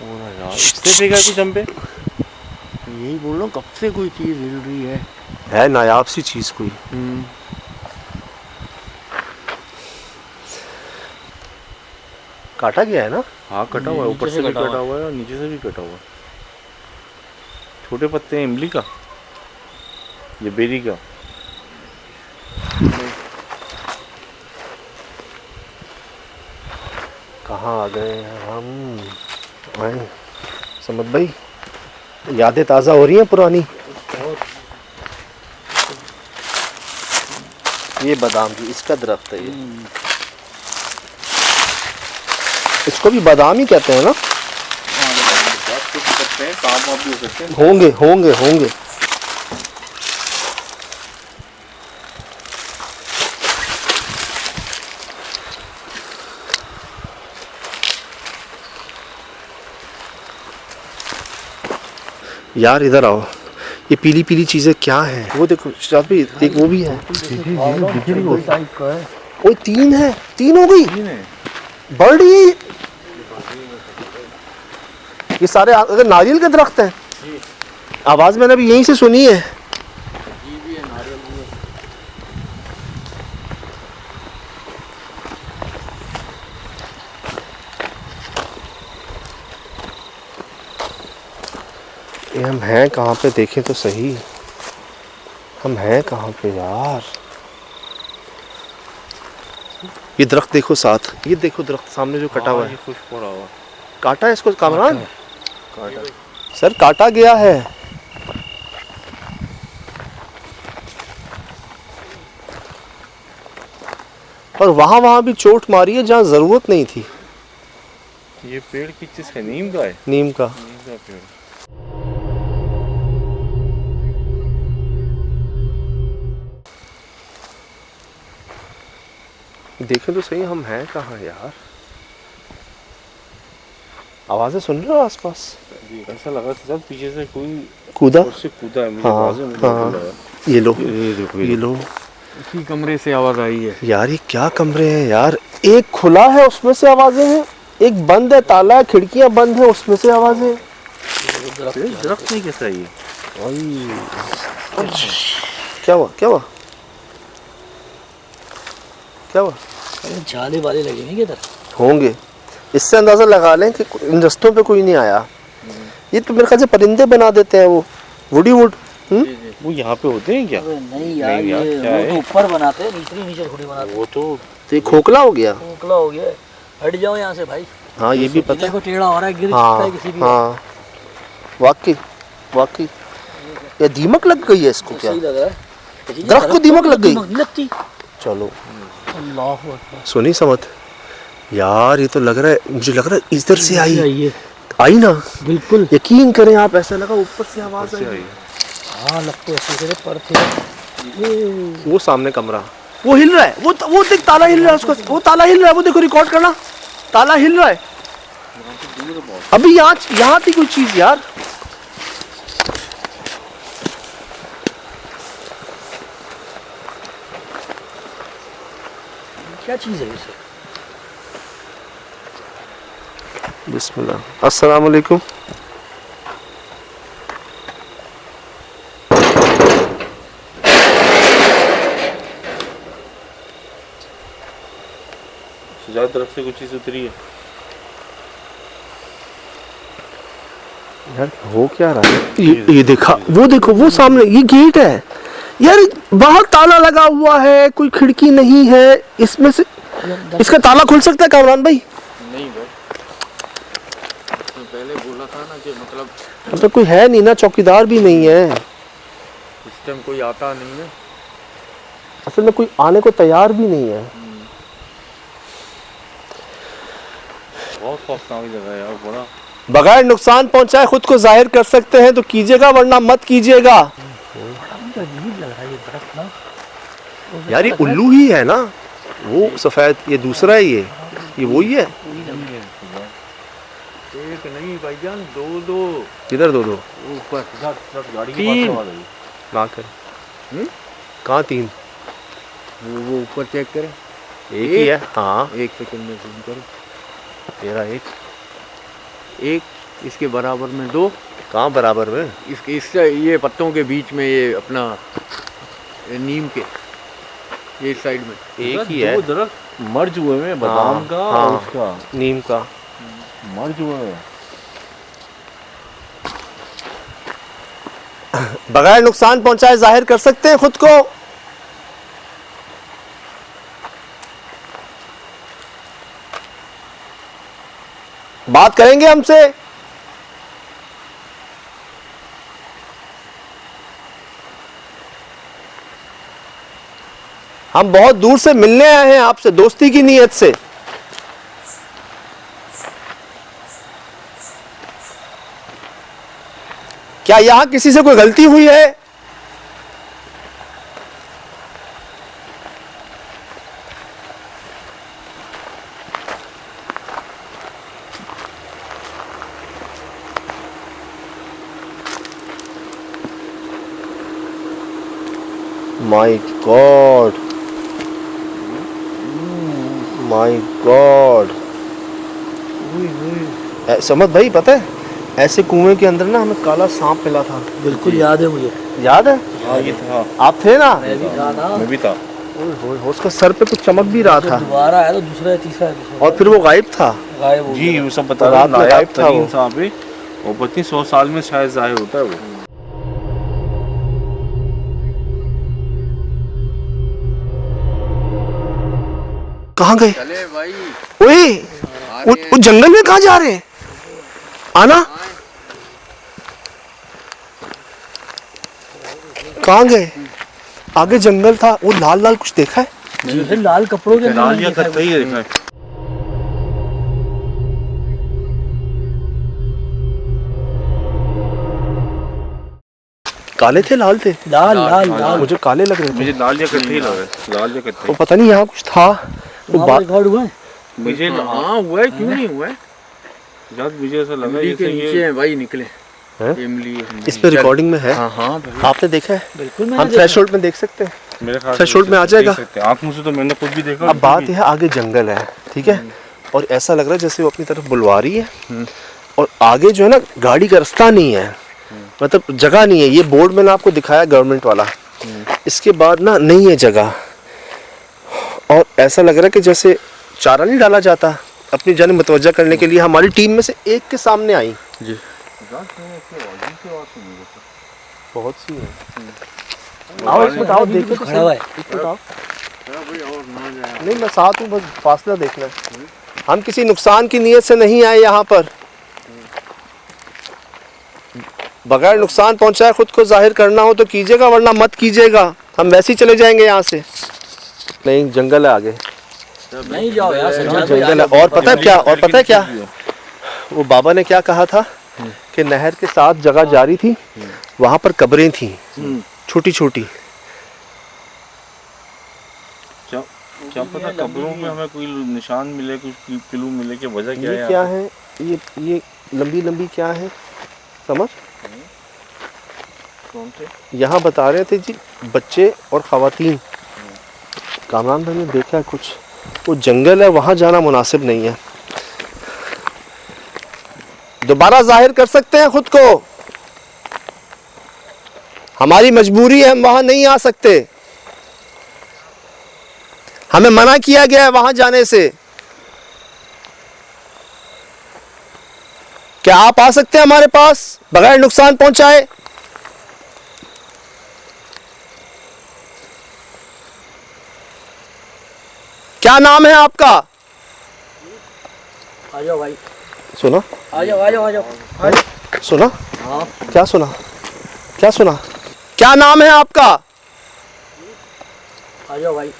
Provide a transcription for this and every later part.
यार इससे फेंका कुछ हम पे। यही बोल रहा हूँ, कब से कोई चीज़ हिल रही है नायाब सी चीज़ कोई। काटा गया है ना? हाँ कटा हुआ है, ऊपर से भी कटा हुआ है और नीचे से भी कटा हुआ है। छोटे पत्ते हैं इमली का, ये बेरी का। कहाँ आ गए हम? आए समद भाई, यादें ताज़ा हो रही हैं पुरानी। ये बादाम की, इसका दरख्त है ये। इसको भी बादाम ही कहते हैं ना? होंगे होंगे होंगे। यार इधर आओ, ये पीली पीली चीजें क्या हैं? वो देखो शायद भी एक वो भी है। वो तीन है, तीन हो गई बढ़ रही। ये सारे अगर नारियल के दरख्त हैं। आवाज मैंने अभी यहीं से सुनी है। ये हम हैं कहाँ पे? देखें तो सही, हम हैं कहाँ पे यार? ये दरख्त देखो साथ, ये देखो दरख्त सामने जो कटा हुआ है। खुश पड़ा हुआ, काटा है इसको कामरान? सर काटा गया है। और वहां भी चोट मारी है जहाँ जरूरत नहीं थी। ये पेड़ किस चीज का? नीम का है। नीम का पेड़। देखें तो सही, हम हैं कहाँ यार? आवाजें सुन रहे हो आसपास? ऐसा लगा था पीछे से कोई कूदा, उससे कूदा है। मुझे हाँ। ये लो, ये देखो, ये लो। इसी कमरे से आवाज आई है यार। ये क्या कमरे हैं यार? एक खुला है उसमें से आवाजें हैं, एक बंद है, ताला है, खिड़कियां बंद है उसमें से आवाजें। दरख्त नहीं कैसा ये? क्या हुआ? क्या हुआ? क्या हुआ? जाले वाले लगे हैं इधर होंगे। इससे अंदाजा लगा लें कि इन रस्तों पे कोई नहीं आया। ये तो मेरे ख्याल से परिंदे बना देते हैं, वो वुडी वुड। वो यहाँ पे होते हैं क्या? नहीं यार, क्या वो तो ऊपर बनाते हैं, नीचे थोड़ी बनाते हैं। वो तो ये खोखला हो गया। खोखला हो गया, हट जाओ यहाँ से भाई। हाँ ये भी पता है। देखो टेढ़ा हो रहा है, गिर सकता है किसी भी। हाँ वाकई वाकई। ये दीमक लग गई है इसको क्या? सही लग रहा है। दरख्त को दीमक लग गई। नहीं लगती। चलो अल्लाह अकबर। सुनी समत यार, ये तो लग रहा है, मुझे लग रहा है इधर से आई ना। बिल्कुल यकीन करें आप, ऐसा लगा ऊपर से आवाज आई। हाँ लगते ऐसे पर थे। वो सामने कमरा, वो हिल रहा है, वो देख ताला हिल रहा है उसका, वो ताला हिल रहा है, वो देखो रिकॉर्ड करना, ताला हिल रहा है। अभी यहाँ थी कोई चीज यार। क्या चीज है इसे? बिस्मिल्लाह। अस्सलाम वालेकुम। सुजात तरफ से कुछ चीज उतरी है यार। हो क्या रहा है? ये देखा, वो देखो, वो सामने ये गेट है यार। बाहर ताला लगा हुआ है, कोई खिड़की नहीं है इसमें से। इसका ताला खुल सकता है कामरान भाई? नहीं भाई, तो पहले बोला था ना कि मतलब कोई है नहीं ना, चौकीदार भी नहीं है इस टाइम, कोई आता नहीं है असल में, कोई आने को तैयार भी नहीं है। बहुत खौफनाक जगह है यार। बड़ा बगैर नुकसान पहुंचाए खुद को जाहिर कर सकते हैं तो कीजिएगा, वरना मत कीजिएगा। अजीब लग रहा है ये दरख्त ना यार। ये उल्लू ही है ना, वो सफेद, ये दूसरा है, ये वही है। एक नहीं भाईजान, दो किधर दो? ऊपर गाड़ी के पास आवाज आई। ना कर। कहाँ तीन? वो ऊपर चेक करें। एक ही है। हाँ एक सेकंड में जूम करो। तेरा एक। इसके बराबर में 2, कहाँ बराबर में? इसके इससे ये पत्तों के बीच में ये अपना ये नीम के ये साइड में एक ही है। 2 दरख्त मर्ज हुए हैं, बादाम का हाँ, और उसका नीम का। मर्ज हुए हैं। बगैर नुकसान पहुंचाए जाहिर कर सकते हैं खुद को। बात करेंगे हमसे। हम बहुत दूर से मिलने आए हैं आपसे, दोस्ती की नीयत से। क्या यहां किसी से कोई गलती हुई है? My God, my God. समझ भाई, पता है ऐसे कुएं के अंदर ना हमें काला सांप मिला था। बिल्कुल याद है मुझे। याद है? हाँ ये था, आप थे ना? मैं भी था ना। मैं भी था। उसका सर पे कुछ चमक भी रहा था दोबारा आया तो दूसरा या तीसरा एपिसोड और फिर वो गायब था। गायब हो जी गया। वो सब बता रात में नायाब गायब था वो। तरीन सांप है, और पत्नी 100 साल में शायद जाहिर होता है वो। कहाँ गए? चले भाई ओए, वो जंगल में कहाँ जा रहे हैं? आना, कहाँ गए? आगे जंगल था, वो लाल लाल कुछ देखा है? जैसे लाल कपड़ों के अंदर लाल या देखा है। कत्थई है देखा है। काले थे लाल थे? लाल लाल लाल मुझे काले लग रहे थे। मुझे लाल या कत्थई लग रहा है, लाल या वो कत्थई। पता नहीं यहाँ कुछ था। वो वहाँ बात रिकॉर्ड हुआ है। मुझे हाँ हुआ है, क्यों नहीं हुआ है? याद मुझे ऐसा लगा इमली के जैसे नीचे ये हैं भाई निकले हैं? इमली इस पे रिकॉर्डिंग में है। हाँ हाँ भाई आपने देखा है? बिल्कुल हम मैंने थ्रेशोल्ड में देख सकते हैं। मेरे ख्याल थ्रेशोल्ड में आ जाएगा। देख सकते हैं। आँखों से तो मैंने खुद भी देखा। अब बात यह है, आगे जंगल है, ठीक है, और ऐसा लग रहा है जैसे वो अपनी तरफ बुलवा रही है, और आगे जो है ना गाड़ी का रास्ता नहीं है, मतलब जगह नहीं है। ये बोर्ड मैंने आपको दिखाया गवर्नमेंट वाला, इसके बाद ना नहीं है जगह, और ऐसा लग रहा है कि जैसे चारा नहीं डाला जाता अपनी जान मुतवज्जा करने के लिए। हमारी टीम में से एक के सामने आई जी बहुत सी है। आओ इसमें बताओ, देखो तो खड़ा हुआ है। इसमें बताओ। नहीं मैं साथ हूँ, बस फासला देखना है। हम किसी नुकसान की नीयत से नहीं आए यहाँ पर। बगैर नुकसान पहुंचाए खुद को जाहिर करना हो तो कीजिएगा, वरना मत कीजिएगा। हम वैसे ही चले जाएंगे यहाँ से। नहीं, जंगल है आगे, नहीं जाओ यार, सज्जाद भाई, जंगल है। और पता है क्या, और पता है क्या, वो बाबा ने क्या कहा था कि नहर के साथ जगह जारी थी, वहां पर कब्रें थी छोटी छोटी। क्या पता कब्रों में हमें कोई निशान मिले, कुछ क्लू मिले कि वजह क्या है। ये क्या है? ये लंबी लंबी क्या है, समझ? कौन थे? यहाँ बता रहे थे जी बच्चे और ख़वातीन। कामरान भाई ने देखा है कुछ, वो जंगल है, वहाँ जाना मुनासिब नहीं है। दोबारा जाहिर कर सकते हैं खुद को, हमारी मजबूरी है, हम वहाँ नहीं आ सकते। हमें मना किया गया है वहाँ जाने से। क्या आप आ सकते हैं हमारे पास बगैर नुकसान पहुंचाए? क्या नाम है आपका? आ जाओ भाई, सुना? आ जाओ आ जाओ आ जाओ। सुना? हाँ क्या सुना? क्या सुना? क्या नाम है आपका? आ जाओ भाई।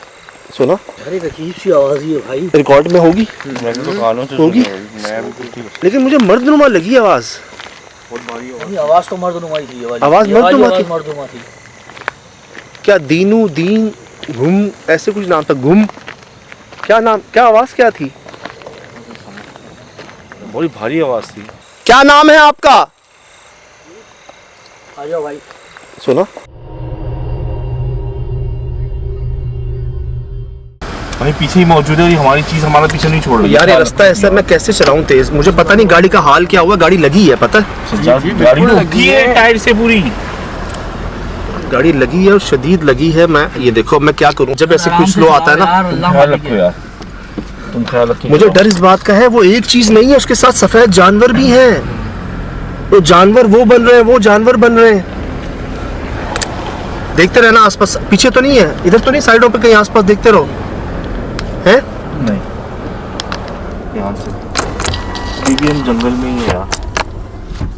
सुना? अरे अजीब सी आवाज ही है भाई। रिकॉर्ड में होगी, मैंने तो कानों से होगी? सुनी है, मैं भी कुछ लेकिन मुझे मर्दनुमा लगी आवाज। बहुत भारी आवाज। नहीं, आवाज तो मर्दनुमा ही थी। ये वाली आवाज ये वाली मर्दनुमा आवाज थी। मर्दनुमा थी। क्या दीनू दीन घुम ऐसे कुछ नाम था, घुम क्या नाम, क्या आवाज क्या थी? बड़ी भारी आवाज थी। क्या नाम है आपका? आ जाओ भाई। सुना? भाई पीछे ही मौजूद है और ये हमारी चीज हमारा पीछे नहीं छोड़ रही। यार ये रास्ता ऐसा है, मैं कैसे चलाऊं तेज, मुझे पता नहीं गाड़ी का हाल क्या हुआ। गाड़ी लगी है पता है, गाड़ी लगी है टायर से पूरी, गाड़ी लगी है और शदीद लगी है। मैं ये देखो मैं क्या करूं, जब ऐसे कुछ स्लो आता है ना, ख्याल रखो यार, तुम ख्याल रखो। मुझे डर इस बात का है, वो एक चीज नहीं है, उसके साथ सफेद जानवर भी हैं। वो जानवर वो बन रहे हैं, वो जानवर बन रहे हैं। देखते रहना आसपास, पीछे तो नहीं है, इधर तो नहीं, साइडों पे कहीं आसपास देखते रहो। है नहीं ध्यान से, अभी हम जंगल में ही है यार।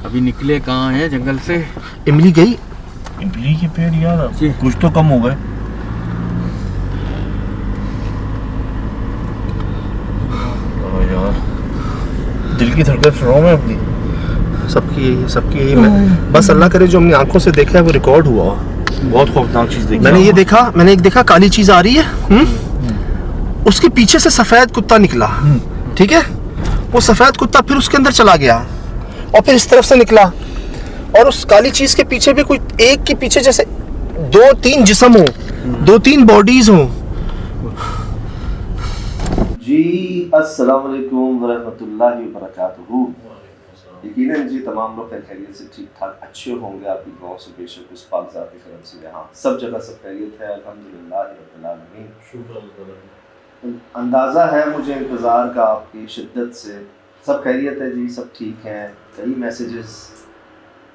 अभी निकले कहाँ हैं जंगल से? इमली गई, इमली के पेड़ यार कुछ तो कम हो गए। यार दिल की धड़कन सुनो मैं अपनी, सबकी यही मैं बस अल्लाह करे जो हमने आंखों से देखा है वो रिकॉर्ड हुआ। बहुत खौफनाक चीज देखी मैंने ये देखा, मैंने एक देखा काली चीज आ रही है, उसके पीछे से सफेद कुत्ता निकला, ठीक है, वो सफेद कुत्ता फिर उसके अंदर चला गया और फिर इस तरफ से निकला, और उस काली चीज के पीछे भी कोई एक के पीछे जैसे 2-3 जिस्म हो, 2-3 बॉडीज हो। जी अस्सलाम वालेकुम वरहमतुल्लाहि वबरकातुहू। यकीनन जी तमाम लोग खैरियत से ठीक ठाक अच्छे होंगे, आपकी दुआओं से बेशक उस पाक ज़ात की करम से यहाँ सब जगह सब खैरियत है, अल्हम्दुलिल्लाह रब्बिल आलमीन। अंदाज़ा है मुझे इंतज़ार का आपकी शिद्दत से, सब खैरियत है जी, सब ठीक हैं। कई मैसेजेस,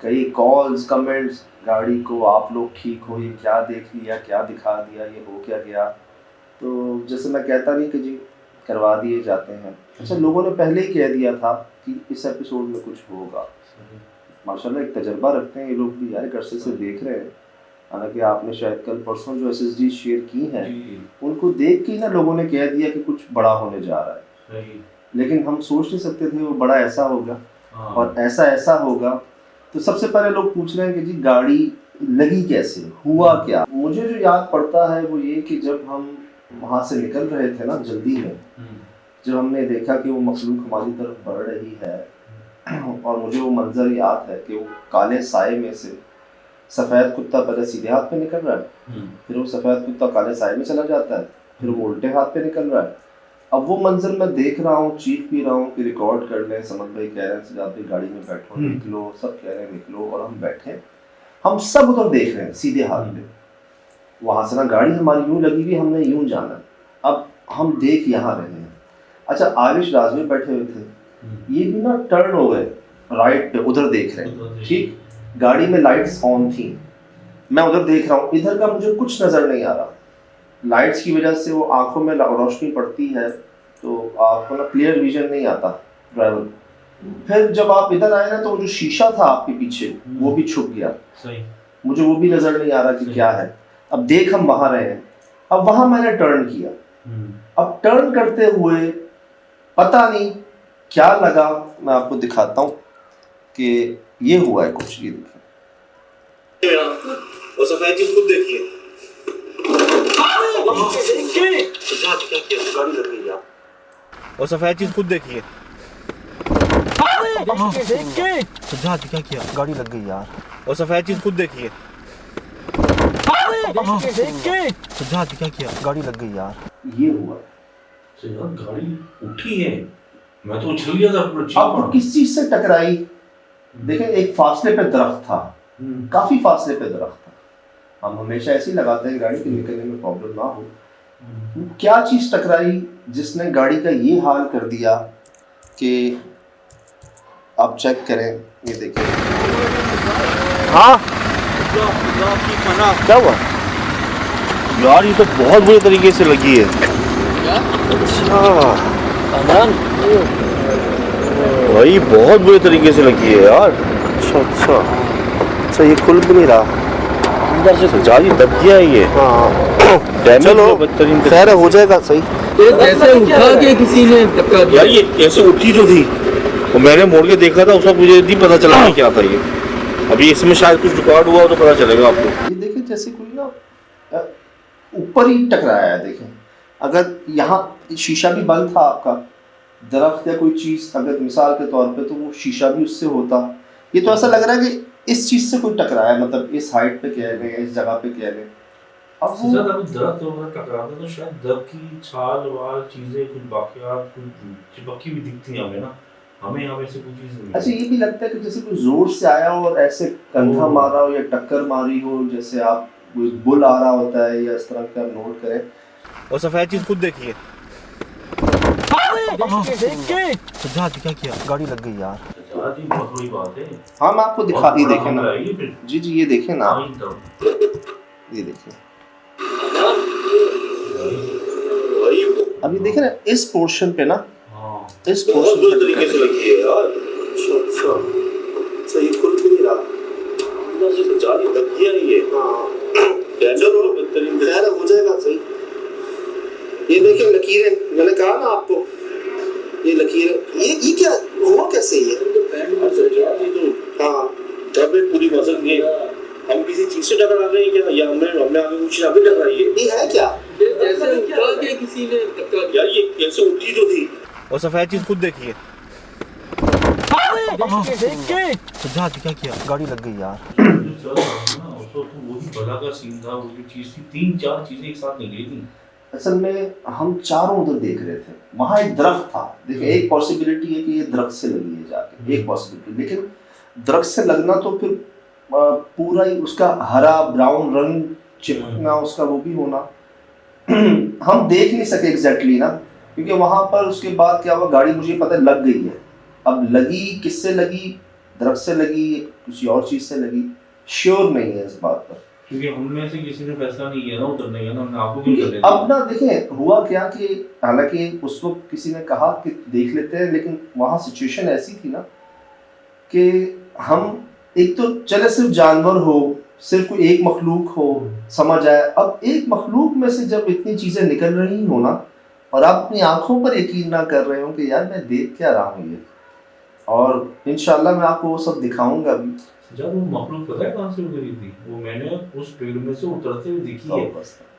कई कॉल्स, कमेंट्स, गाड़ी को आप लोग ठीक हो, ये क्या देख लिया, क्या दिखा दिया, ये हो क्या गया। तो जैसे मैं कहता नहीं कि जी करवा दिए जाते हैं। अच्छा, लोगों ने पहले ही कह दिया था कि इस एपिसोड में कुछ होगा। माशाल्लाह एक तजर्बा रखते हैं ये लोग भी यार, एक अरसे से देख रहे हैं। हालांकि आपने शायद कल परसों जो SSD शेयर की हैं उनको देख के ना लोगों ने कह दिया कि कुछ बड़ा होने जा रहा है, लेकिन हम सोच नहीं सकते थे वो बड़ा ऐसा होगा और ऐसा होगा। तो सबसे पहले लोग पूछ रहे हैं कि जी गाड़ी लगी कैसे, हुआ क्या। मुझे जो याद पड़ता है वो ये कि जब हम वहाँ से निकल रहे थे ना जल्दी में, जब हमने देखा कि वो मखलूक हमारी तरफ बढ़ रही है और मुझे वो मंजर याद है कि वो काले साए में से सफ़ेद कुत्ता पहले सीधे हाथ पे निकल रहा है, फिर वो सफ़ेद कुत्ता काले साए में चला जाता है, फिर वो उल्टे हाथ पे निकल रहा है। अब वो मंजर मैं देख रहा हूँ, चीख भी रहा हूँ कि रिकॉर्ड कर लें। समझ भाई कह रहे हैं सजाद भाई गाड़ी में बैठो, निकलो, सब कह रहे हैं निकलो, और हम बैठे, हम सब उधर देख रहे हैं सीधे हाथ पे। वहाँ से ना गाड़ी हमारी यूं लगी हुई, हमने यूं जाना। अब हम देख यहाँ रहे हैं। अच्छा, आरिश राज में बैठे हुए थे, ये भी ना टर्न हो गए राइट पे, उधर देख रहे हैं, ठीक, गाड़ी में लाइट्स ऑन थी, मैं उधर देख रहा हूँ, इधर का मुझे कुछ नज़र नहीं आ रहा। लाइट्स की वजह से वो आंखों में रोशनी पड़ती है तो आपको ना क्लियर विजन नहीं आता ड्राइवर। फिर जब आप इधर आए ना तो जो शीशा था आपके पीछे वो भी छुप गया, मुझे वो भी नज़र नहीं आ रहा कि क्या है। अब देख हम वहाँ रहे हैं, अब वहाँ मैंने टर्न किया। अब टर्न करते हुए पता नहीं क्या लगा, मैं आपको दिखाता हूँ कि ये हुआ है कुछ। ये देखिए, वो सफेद चीज खुद देखिए, गाड़ी लग गई यार, और सफेद चीज खुद देखिए, क्या किया, गाड़ी लग गई यार, और सफेद चीज खुद देखिए, क्या किया, गाड़ी लग गई यार। ये हुआ यार, गाड़ी उठी है, मैं तो उछल गया था पूरा। अब किस चीज से टकराई? देखें, एक फासले पे दरख्त था, काफी फासले पे दरख्त था। हम हमेशा ऐसे ही लगाते हैं गाड़ी के निकलने में प्रॉब्लम ना हो। क्या चीज टकराई जिसने गाड़ी का ये हाल कर दिया कि आप चेक करें, ये देखिए। हाँ क्या हुआ यार ये तो बहुत बुरे तरीके से लगी है। अच्छा भाई बहुत बुरे तरीके से लगी है यार। अच्छा ये खुल भी नहीं रहा अंदर से, सजाद दब गया है ये। हाँ चलो खैर हो जाएगा सही। कैसे उठा के किसी ने धक्का दिया? यार ये ऐसे उठी जो थी और मैंने मोड़ के देखा था, उस वक्त मुझे नहीं पता चला क्या था ये। अभी इसमें शायद कुछ रिकॉर्ड हुआ तो पता चलेगा आपको। ये देखें जैसे कोई ना ऊपर ही टकराया है। देखें, अगर यहाँ शीशा भी बंद था आपका, दरख्त या कोई चीज़ अगर मिसाल के तौर पे, तो वो शीशा भी उससे होता। ये तो ऐसा लग रहा है कि इस चीज़ से कोई टकराया, मतलब इस हाइट पे कह रहे हैं, इस जगह पे कह रहे हैं। अब वो सजा अभी दर्द वगैरह टकराता तो शायद दर्द की छाल वाल चीजें कुछ बाकियात कुछ चिपकी भी दिखती हैं हमें ना, हमें यहाँ पे से कुछ चीज नहीं अच्छा ये भी लगता है कि जैसे कोई जोर से आया हो और ऐसे कंधा मारा हो या टक्कर मारी हो, जैसे आप कोई बुल आ रहा होता है या इस तरह का नोट करें। और सफेद चीज खुद देखिए। सज्जाद क्या किया, गाड़ी लग गई यार। सजा जी बहुत बड़ी बात है। हाँ मैं आपको दिखा, ये देखें ना, ये फिर जी जी ये देखें ना, हाँ, ये देखिए अब ये देखें ना इस पोर्शन पे ना, हाँ इस पोर्शन पे तरीके से लगी है यार। अच्छा सही खुल भी नहीं रहा, अंदर से तो जाली लग गया ये। हाँ डेंजर हो बेहतरीन। खैर हो जाएगा सही। ये देखिए लकीरें, मैंने कहा ना आपको ये लकीरें, ये क्या हुआ कैसे ये? हाँ तब एक पूरी मसल नहीं, हम किसी चीज से टकरा रहे हैं क्या, या हमने आगे कुछ आगे टकराई है? ये है क्या? जैसे उठा के किसी ने धक्का दिया। यार ये कैसे उठी जो थी। और सफेद चीज खुद देखिए। सज्जाद क्या किया, गाड़ी लग गई यार। चल रहा है ना, उसको तो वही बला का सीन था, वो जो चीज थी, 3-4 चीजें एक साथ निकली थी। असल में हम चारों उधर देख रहे थे, वहां एक दरख्त था। देखिए एक पॉसिबिलिटी है कि ये दरख्त से लगी है जाके, एक पॉसिबिलिटी, लेकिन दरख्त से लगना तो फिर पूरा ही उसका हरा ब्राउन रंग चिपकना, उसका वो भी होना हम देख नहीं सके एग्जैक्टली ना, क्योंकि वहां पर उसके बाद क्या हुआ, गाड़ी मुझे पता है लग गई है। अब लगी किससे लगी, दरख्त से लगी, किसी और चीज से लगी, श्योर नहीं है इस बात पर, क्योंकि हम में से किसी ने फैसला नहीं किया ना उतरने का ना, हमने आपको क्यों कर क्योंकि दिया? अब ना देखें हुआ क्या कि हालांकि उस वक्त किसी ने कहा कि देख लेते हैं, लेकिन वहां सिचुएशन ऐसी थी ना कि हम एक तो चले सिर्फ जानवर हो, सिर्फ कोई एक मखलूक हो, समझ आए। अब एक मखलूक में से जब इतनी चीजें निकल रही हो ना, और आप अपनी आंखों पर यकीन ना कर रहे हो कि यार मैं देख क्या रहा हूँ ये, और इंशाल्लाह मैं आपको वो सब दिखाऊंगा अभी। जब वो मखलूक पता है कहाँ से उतरी थी, वो मैंने उस पेड़ में से उतरते हुए देखी है,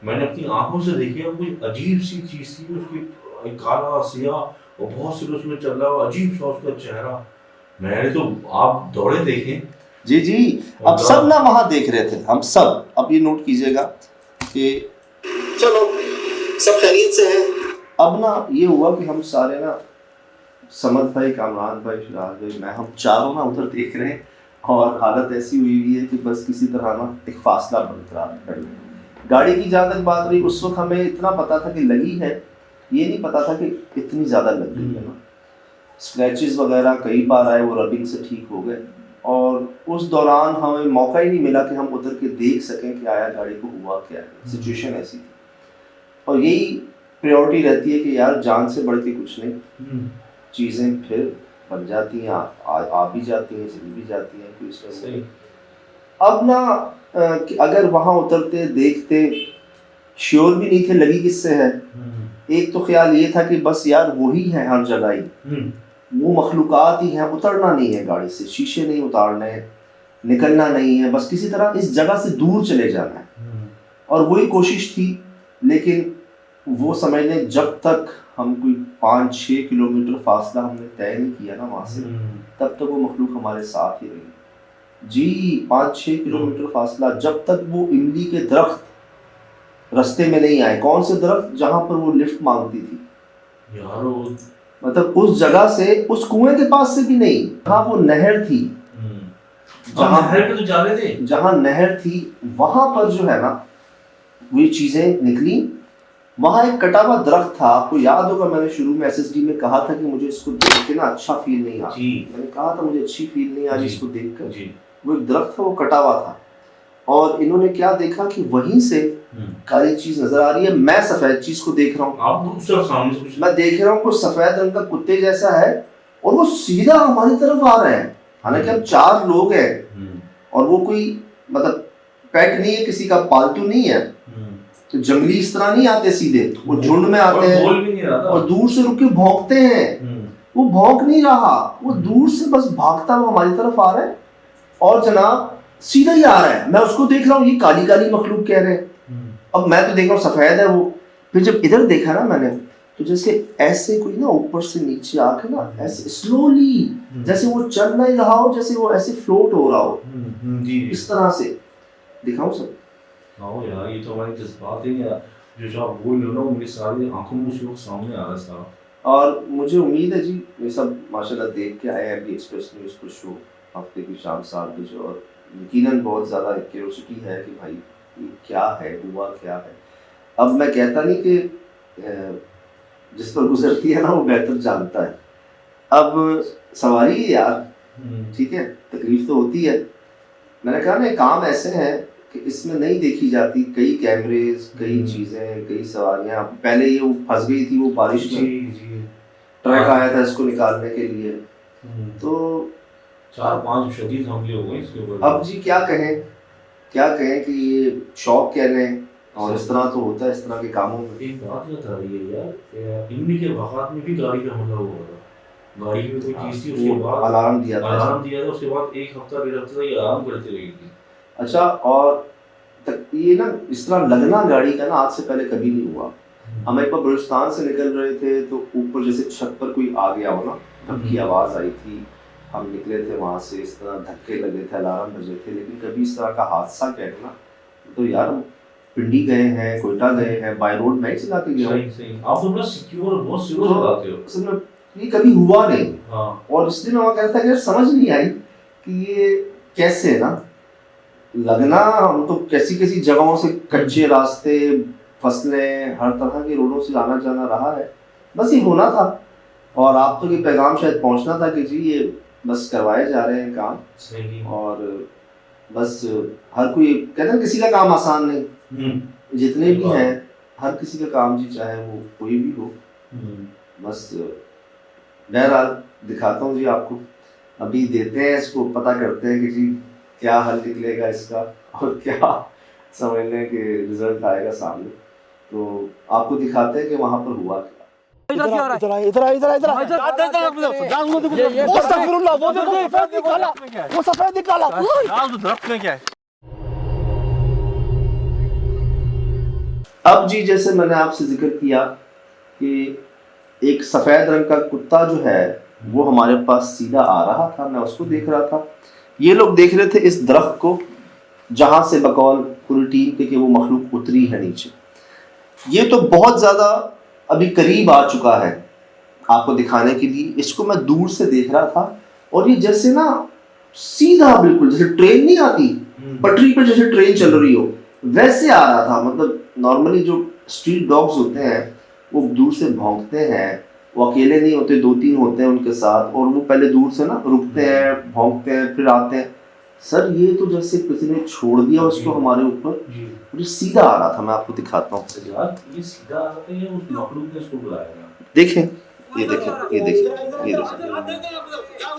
मैंने अपनी आंखों से देखी है। कुछ अजीब सी चीज थी, उसकी काला सियाह और बहुत से उसमें चल रहा हुआ अजीब सा उसका चेहरा। मैंने तो आप दौड़े देखे जी जी, अब सब ना वहां देख रहे थे हम सब। अब ये नोट कीजिएगा कि चलो सब खैरियत से है। अब ना ये हुआ कि हम सारे ना, समद भाई, कामरान भाई, शिराज भाई, मैं, हम चारों ना उधर देख रहे हैं, और हालत ऐसी हुई हुई है कि बस किसी तरह ना एक फासला बरकरार है। गाड़ी की जहाँ तक बात रही, उस वक्त हमें इतना पता था कि लगी है, ये नहीं पता था कि इतनी ज़्यादा लग गई है ना। स्क्रैचेस वगैरह कई बार आए, वो रबिंग से ठीक हो गए, और उस दौरान हमें मौका ही नहीं मिला कि हम उधर के देख सकें कि आया गाड़ी को हुआ क्या है। सिचुएशन ऐसी थी, और यही प्रायोरिटी रहती है कि यार जान से बढ़ के कुछ नहीं, चीज़ें फिर बन जाती हैं, आ भी जाती हैं, चली भी जाती हैं, कोई इसमें। अब ना अगर वहाँ उतरते देखते, श्योर भी नहीं थे लगी किससे है। एक तो ख्याल ये था कि बस यार वही है हर जगह ही, वो मखलूकात ही हैं, उतरना नहीं है गाड़ी से, शीशे नहीं उतारने, निकलना नहीं है, बस किसी तरह इस जगह से दूर चले जाना है। और वही कोशिश थी, लेकिन वो समझ लें जब तक हम कोई 5-6 किलोमीटर फासला हमने तय नहीं किया ना वहाँ से, तब तक वो मखलूक हमारे साथ ही रही। जी 5-6 किलोमीटर फासला, जब तक वो इमली के दरख्त रास्ते में नहीं आए। कौन से दरख्त? जहाँ पर वो लिफ्ट मांगती थी यार, मतलब उस जगह से, उस कुएं के पास से भी नहीं, जहाँ वो नहर थी, जहाँ नहर पे तो जा रहे थे, जहाँ नहर थी वहां पर जो है ना वो चीजें निकली। वहां एक कटा हुआ दरख्त था, आपको याद होगा मैंने शुरू में एसएसडी में कहा था कि मुझे इसको देख के ना अच्छा फील नहीं आ रहा, मैंने कहा था मुझे अच्छी फील नहीं आ रही इसको देखकर। वो एक दरख्त था, वो कटा हुआ था, और इन्होंने क्या देखा कि वहीं से काली चीज नजर आ रही है। मैं सफेद चीज को देख रहा हूँ, आप सिर्फ सामने से मैं देख रहा हूँ कुछ सफेद रंग का कुत्ते जैसा है, और वो सीधा हमारी तरफ आ रहे हैं। हालांकि हम 4 लोग हैं, और वो कोई मतलब पेट नहीं है, किसी का पालतू नहीं है, तो जंगली इस तरह नहीं आते सीधे, वो झुंड में आते हैं, और दूर से रुक के भौंकते हैं। वो भौंक नहीं रहा, वो दूर से बस भागता हुआ हमारी तरफ आ रहा है, और जनाब सीधा ही आ रहा है। मैं उसको देख रहा हूँ, ये काली काली मखलूक कह रहे हैं, अब मैं तो देख रहा हूँ सफेद है वो। फिर जब इधर देखा ना मैंने, तो जैसे ऐसे कोई ना ऊपर से नीचे आके ना ऐसे स्लोली, जैसे वो चल नहीं रहा हो, जैसे वो ऐसे फ्लोट हो रहा हो, इस तरह से दिखाऊं सब। हाँ यार, ये तो हमारी जज्बात है यार, जो आप बोल रहे हो ना वो मेरी सारी आंखों में उस वक्त सामने आ रहा था। और मुझे उम्मीद है जी ये सब माशाल्लाह देख के आए हैं अभी एक्सप्रेस न्यूज़ को शो हफ्ते की शाम 7 बजे, और यकीनन बहुत ज़्यादा क्यूरियोसिटी है कि भाई ये क्या है, हुआ क्या है। अब मैं कहता नहीं कि जिस पर गुजरती है ना वो बेहतर जानता है। अब सवारी है यार, ठीक है, तकलीफ तो होती है। मैंने कहा ना काम ऐसे हैं कि इसमें नहीं देखी जाती कई कैमरेज, कई चीज़ें, कई सवारियाँ। पहले ये फंस गई थी वो बारिश में, ट्रक आया था इसको निकालने के लिए, तो 4-5 शदीद हमले हो गए इसके ऊपर। अब जी क्या कहें कि ये शौक कह लें, और इस तरह तो होता है इस तरह के कामों में। एक बात बता रही है यार, इन्हीं के वक़्त में भी गाड़ी पे हमला हुआ था। गाड़ी में कोई चीज़ थी, उसके बाद अलार्म दिया था, उसके बाद 1 हफ्ता 1.5 हफ्ता ये आराम करती रही थी। अच्छा, और ये ना इस तरह लगना गाड़ी का ना आज से पहले कभी नहीं हुआ। हम एक बार बलूचिस्तान से निकल रहे थे तो ऊपर जैसे छत पर कोई आ गया हो ना, धक्की आवाज़ आई थी, हम निकले थे वहाँ से, इस तरह धक्के लगे थे, अलार्म बजे थे, लेकिन कभी इस तरह का हादसा कहना तो यार पिंडी गए हैं, कोयटा गए हैं, बाय रोड नहीं चला के गया। सही आप तो बड़ा सिक्योर बहुत सिक्योर चलाते हो। असल में ये कभी हुआ नहीं। हाँ। और इस दिन वहाँ कहता है कि समझ नहीं आई कि ये कैसे ना लगना। हम तो कैसी जगहों से कच्चे रास्ते, फसलें, हर तरह के रोडों से आना जाना रहा है, बस ये होना था। और आप तो ये पैगाम शायद पहुंचना था कि जी ये बस करवाए जा रहे हैं काम। सही। और बस हर कोई कहते हैं किसी का काम आसान नहीं, जितने भी हैं हर किसी का काम जी चाहे वो कोई भी हो। बस बहरहाल दिखाता हूँ जी आपको, अभी देते हैं इसको, पता करते हैं कि जी क्या हल निकलेगा इसका और क्या समझ लें कि रिजल्ट आएगा सामने। तो आपको दिखाते हैं कि वहाँ पर हुआ क्या। वो सफेद निकाला। अब जी जैसे मैंने आपसे जिक्र किया कि एक सफेद रंग का कुत्ता जो है वो हमारे पास सीधा आ रहा था, मैं उसको देख रहा था। ये लोग देख रहे थे इस दरख्त को जहां से बकौल पूरी टीम के कि वो मखलूक उतरी है नीचे। ये तो बहुत ज़्यादा अभी करीब आ चुका है आपको दिखाने के लिए। इसको मैं दूर से देख रहा था और ये जैसे ना सीधा बिल्कुल जैसे ट्रेन नहीं आती पटरी पर, जैसे ट्रेन चल रही हो वैसे आ रहा था। मतलब नॉर्मली जो स्ट्रीट डॉग्स होते हैं वो दूर से भौंकते हैं, वो अकेले नहीं होते, 2-3 होते हैं उनके साथ, और वो पहले दूर से ना रुकते हैं, भौंकते हैं, फिर आते हैं। सर ये तो जैसे किसी ने छोड़ दिया उसको हमारे ऊपर, ये सीधा आ रहा था। मैं आपको दिखाता हूँ, ये सीधा आ रहा है, उस मखलूक ने इसको बुलाया। देखें, ये देखें, ये देखें, ये देखें।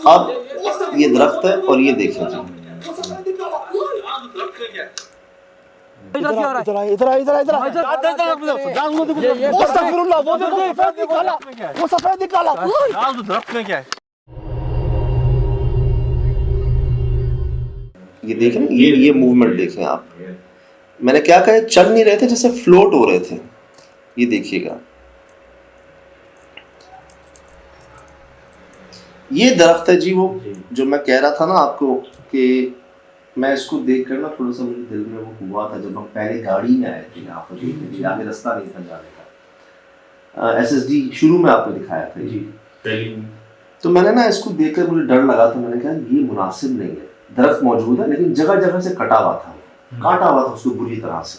अब ये दरख्त है और ये देखें जी, वो सफेद निकाला। ये देखें, ये मूवमेंट देखें आप। मैंने क्या कहा, चल नहीं रहे थे, जैसे फ्लोट हो रहे थे। ये देखिएगा, ये दरख्त है जी वो जो मैं कह रहा था ना आपको कि मैं इसको देख कर ना थोड़ा सा मेरे दिल में वो हुआ था जब हम पहले गाड़ी में आए थे यहाँ पर, आगे रास्ता नहीं था जाने का। SSD शुरू में आपको दिखाया था जी, तो मैंने ना इसको देखकर मुझे डर लगा था। मैंने कहा ये मुनासिब नहीं है, दरख्त मौजूद है लेकिन जगह जगह से कटा हुआ था, काटा हुआ था उसको बुरी तरह से।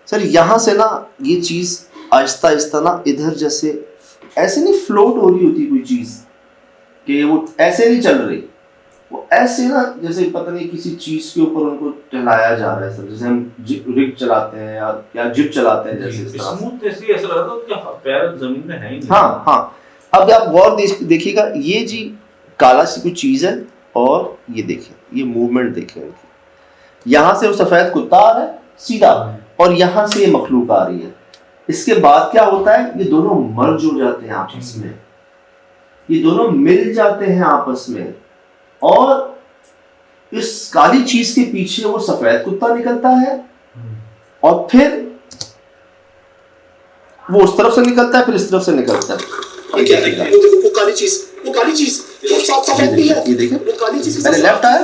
सर यहाँ से ना ये चीज़ आहिस्ता आहिस्ता ना इधर जैसे ऐसे नहीं फ्लोट हो रही होती कोई चीज़ कि वो ऐसे नहीं चल रही, वो ऐसे ना जैसे पता नहीं किसी चीज़ के ऊपर उनको टहलाया जा रहा है सर, जैसे हम रिग चलाते हैं या जिप चलाते हैं जैसे इस तरह से। ऐसा लग रहा था कि पैर जमीन में है ही नहीं। हाँ हाँ, अब आप गौर देखिएगा, ये जी काला सी कोई चीज़ है और ये देखें, ये मूवमेंट देखें उनकी। यहाँ से वो सफ़ेद कुत्ता आ रहा है सीधा और यहाँ से ये मखलूक आ रही है। इसके बाद क्या होता है, ये दोनों मर्ज हो जाते हैं आपस में, ये दोनों मिल जाते हैं आपस में, और इस काली चीज के पीछे वो सफेद कुत्ता निकलता है और फिर वो उस तरफ से निकलता है, फिर इस तरफ से निकलता है। ये क्या है? वो काली चीज, वो काली चीज सफेद भी है। ये देखिए, वो काली चीज पहले लेफ्ट आया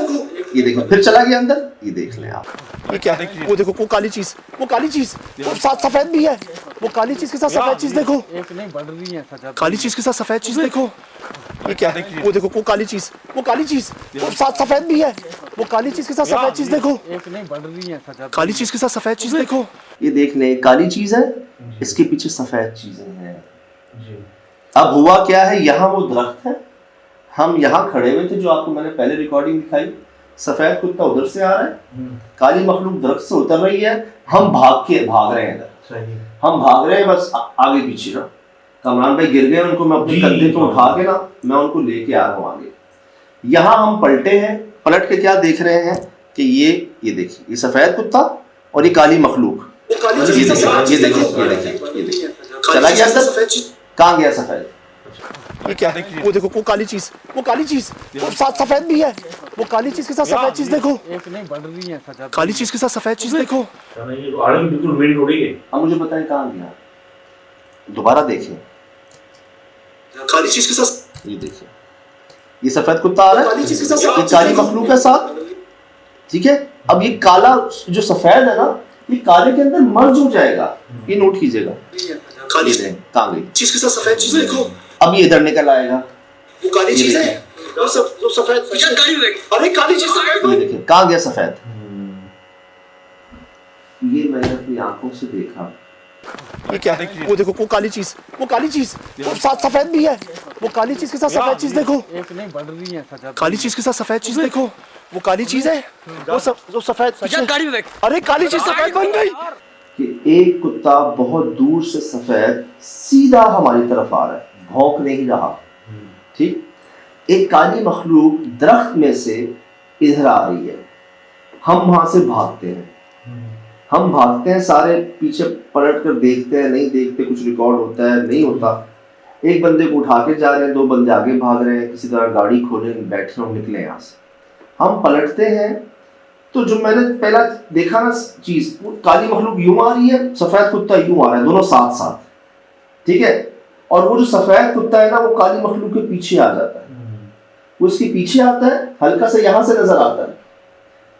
ये देखो फिर चला गया अंदर, ये देख लें आप। ये क्या है? वो देखो, वो काली चीज, वो काली चीज, वो साथ सफेद भी है। वो काली चीज के साथ सफेद चीज देखो, एक नहीं बढ़ रही है सजा। काली चीज के साथ सफेद चीज देखो। ये क्या है? वो देखो, वो काली चीज, वो काली चीज, वो साथ सफेद भी है। वो काली चीज के साथ सफेद चीज देखो, एक नहीं बढ़ रही है सजा। काली चीज के साथ सफेद चीज देखो। ये देख लें, काली चीज है, इसके पीछे सफेद चीजें हैं। जी अब हुआ क्या है, यहाँ वो दरख्त है, हम यहाँ खड़े हुए थे, जो आपको मैंने पहले रिकॉर्डिंग दिखाई। सफेद कुत्ता उधर से आ रहा है, काली मखलूक दरख्त से उतर रही है, हम भाग रहे हैं इधर। सही हम भाग रहे हैं बस आगे पीछे ना। कमरान भाई गिर गए, उनको मैं अपने कंधे पे उठा के ना मैं उनको लेके आ रहा हूँ आगे। यहाँ हम पलटे हैं, पलट के क्या देख रहे हैं कि ये देखिए, ये सफेद कुत्ता और ये काली मखलूक, ये देखिए चला गया अंदर। कहाँ गया सफेद? ये क्या है? वो देखो, वो काली चीज, वो काली चीज, वो साथ सफेद भी है। वो काली चीज के साथ सफेद चीज देखो, एक नहीं बढ़ रही है सजा। काली चीज के साथ सफेद चीज देखो। आगे बिल्कुल मेन रोड ही है। अब मुझे बताएं कहाँ गया, दोबारा देखें। काली चीज के साथ, ये देखिए, ये सफेद कुत्ता आ रहा है, ये काली मखलूक है साथ, ठीक है। अब ये काला जो सफेद है ना, ये काले के अंदर मर्ज हो जाएगा, ये नोट कीजिएगा। काली कहाँ गई चीज के साथ सफेद चीज देखो, अब ये इधर निकल आएगा, वो काली चीज है, वो सफेद पीछे, अरे काली चीज सफेद, ये देखिए कहाँ गया सफेद। ये मैंने अपनी आंखों से देखा। ये क्या है? वो देखो, वो काली चीज, वो काली चीज, वो साथ सफेद भी है। वो काली चीज के साथ सफेद चीज देखो, एक नहीं बढ़ रही है सजा। काली चीज के साथ सफेद चीज देखो। वो काली चीज है, वो सफेद पीछे। अरे काली चीज सफेद बन गई। कि एक कुत्ता बहुत दूर से सफेद सीधा हमारी तरफ आ रहा है, भौंक नहीं रहा, ठीक। एक काली मखलूक दरख्त में से इधर आ रही है, हम वहां से भागते हैं, हम भागते हैं सारे, पीछे पलट कर देखते हैं, नहीं देखते, कुछ रिकॉर्ड होता है नहीं होता। एक बंदे को उठा के जा रहे हैं, दो बंदे आगे भाग रहे हैं, किसी तरह गाड़ी खोले, बैठे और निकले यहाँ से। हम पलटते हैं तो जो मैंने पहला देखा ना चीज, वो काली मखलूक यूं आ रही है, सफेद कुत्ता यूं आ रहा है, दोनों साथ साथ, ठीक है। और वो जो सफेद कुत्ता है ना, वो काली मखलूक के पीछे आ जाता है, वो इसके पीछे आता है, हल्का सा यहाँ से नजर आता है,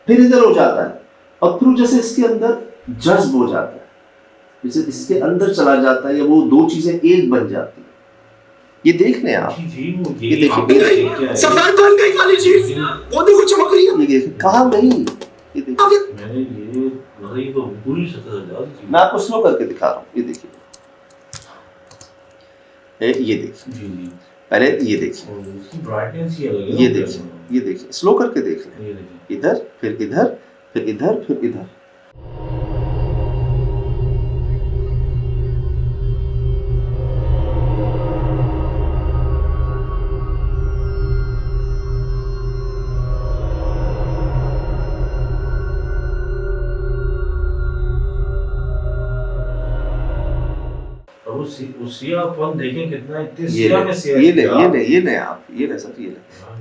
फिर इधर हो जाता है, और फिर जैसे इसके अंदर जज्ब हो जाता है, जैसे इसके अंदर चला जाता है, या वो दो चीजें एक बन जाती है। ये देख लें आप, ये देखिए सफेद बन गई काली चीज, वो देखो चमक रही है, ये देखिए कहाँ गई, ये देखिए। मैंने ये तो पूरी सतह मैं आपको स्लो करके दिखा रहा हूँ, ये देखिए, ये देखिए, जी जी पहले ये देखिए, इसकी ब्राइटनेस ही अलग है। ये देखिए, ये देखिए, स्लो करके देख लें, ये देखिए, इधर फिर इधर फिर इधर फिर इधर। सियापन देखें कितना, इतने ये सिया में सिया ले आप, ये ले सर,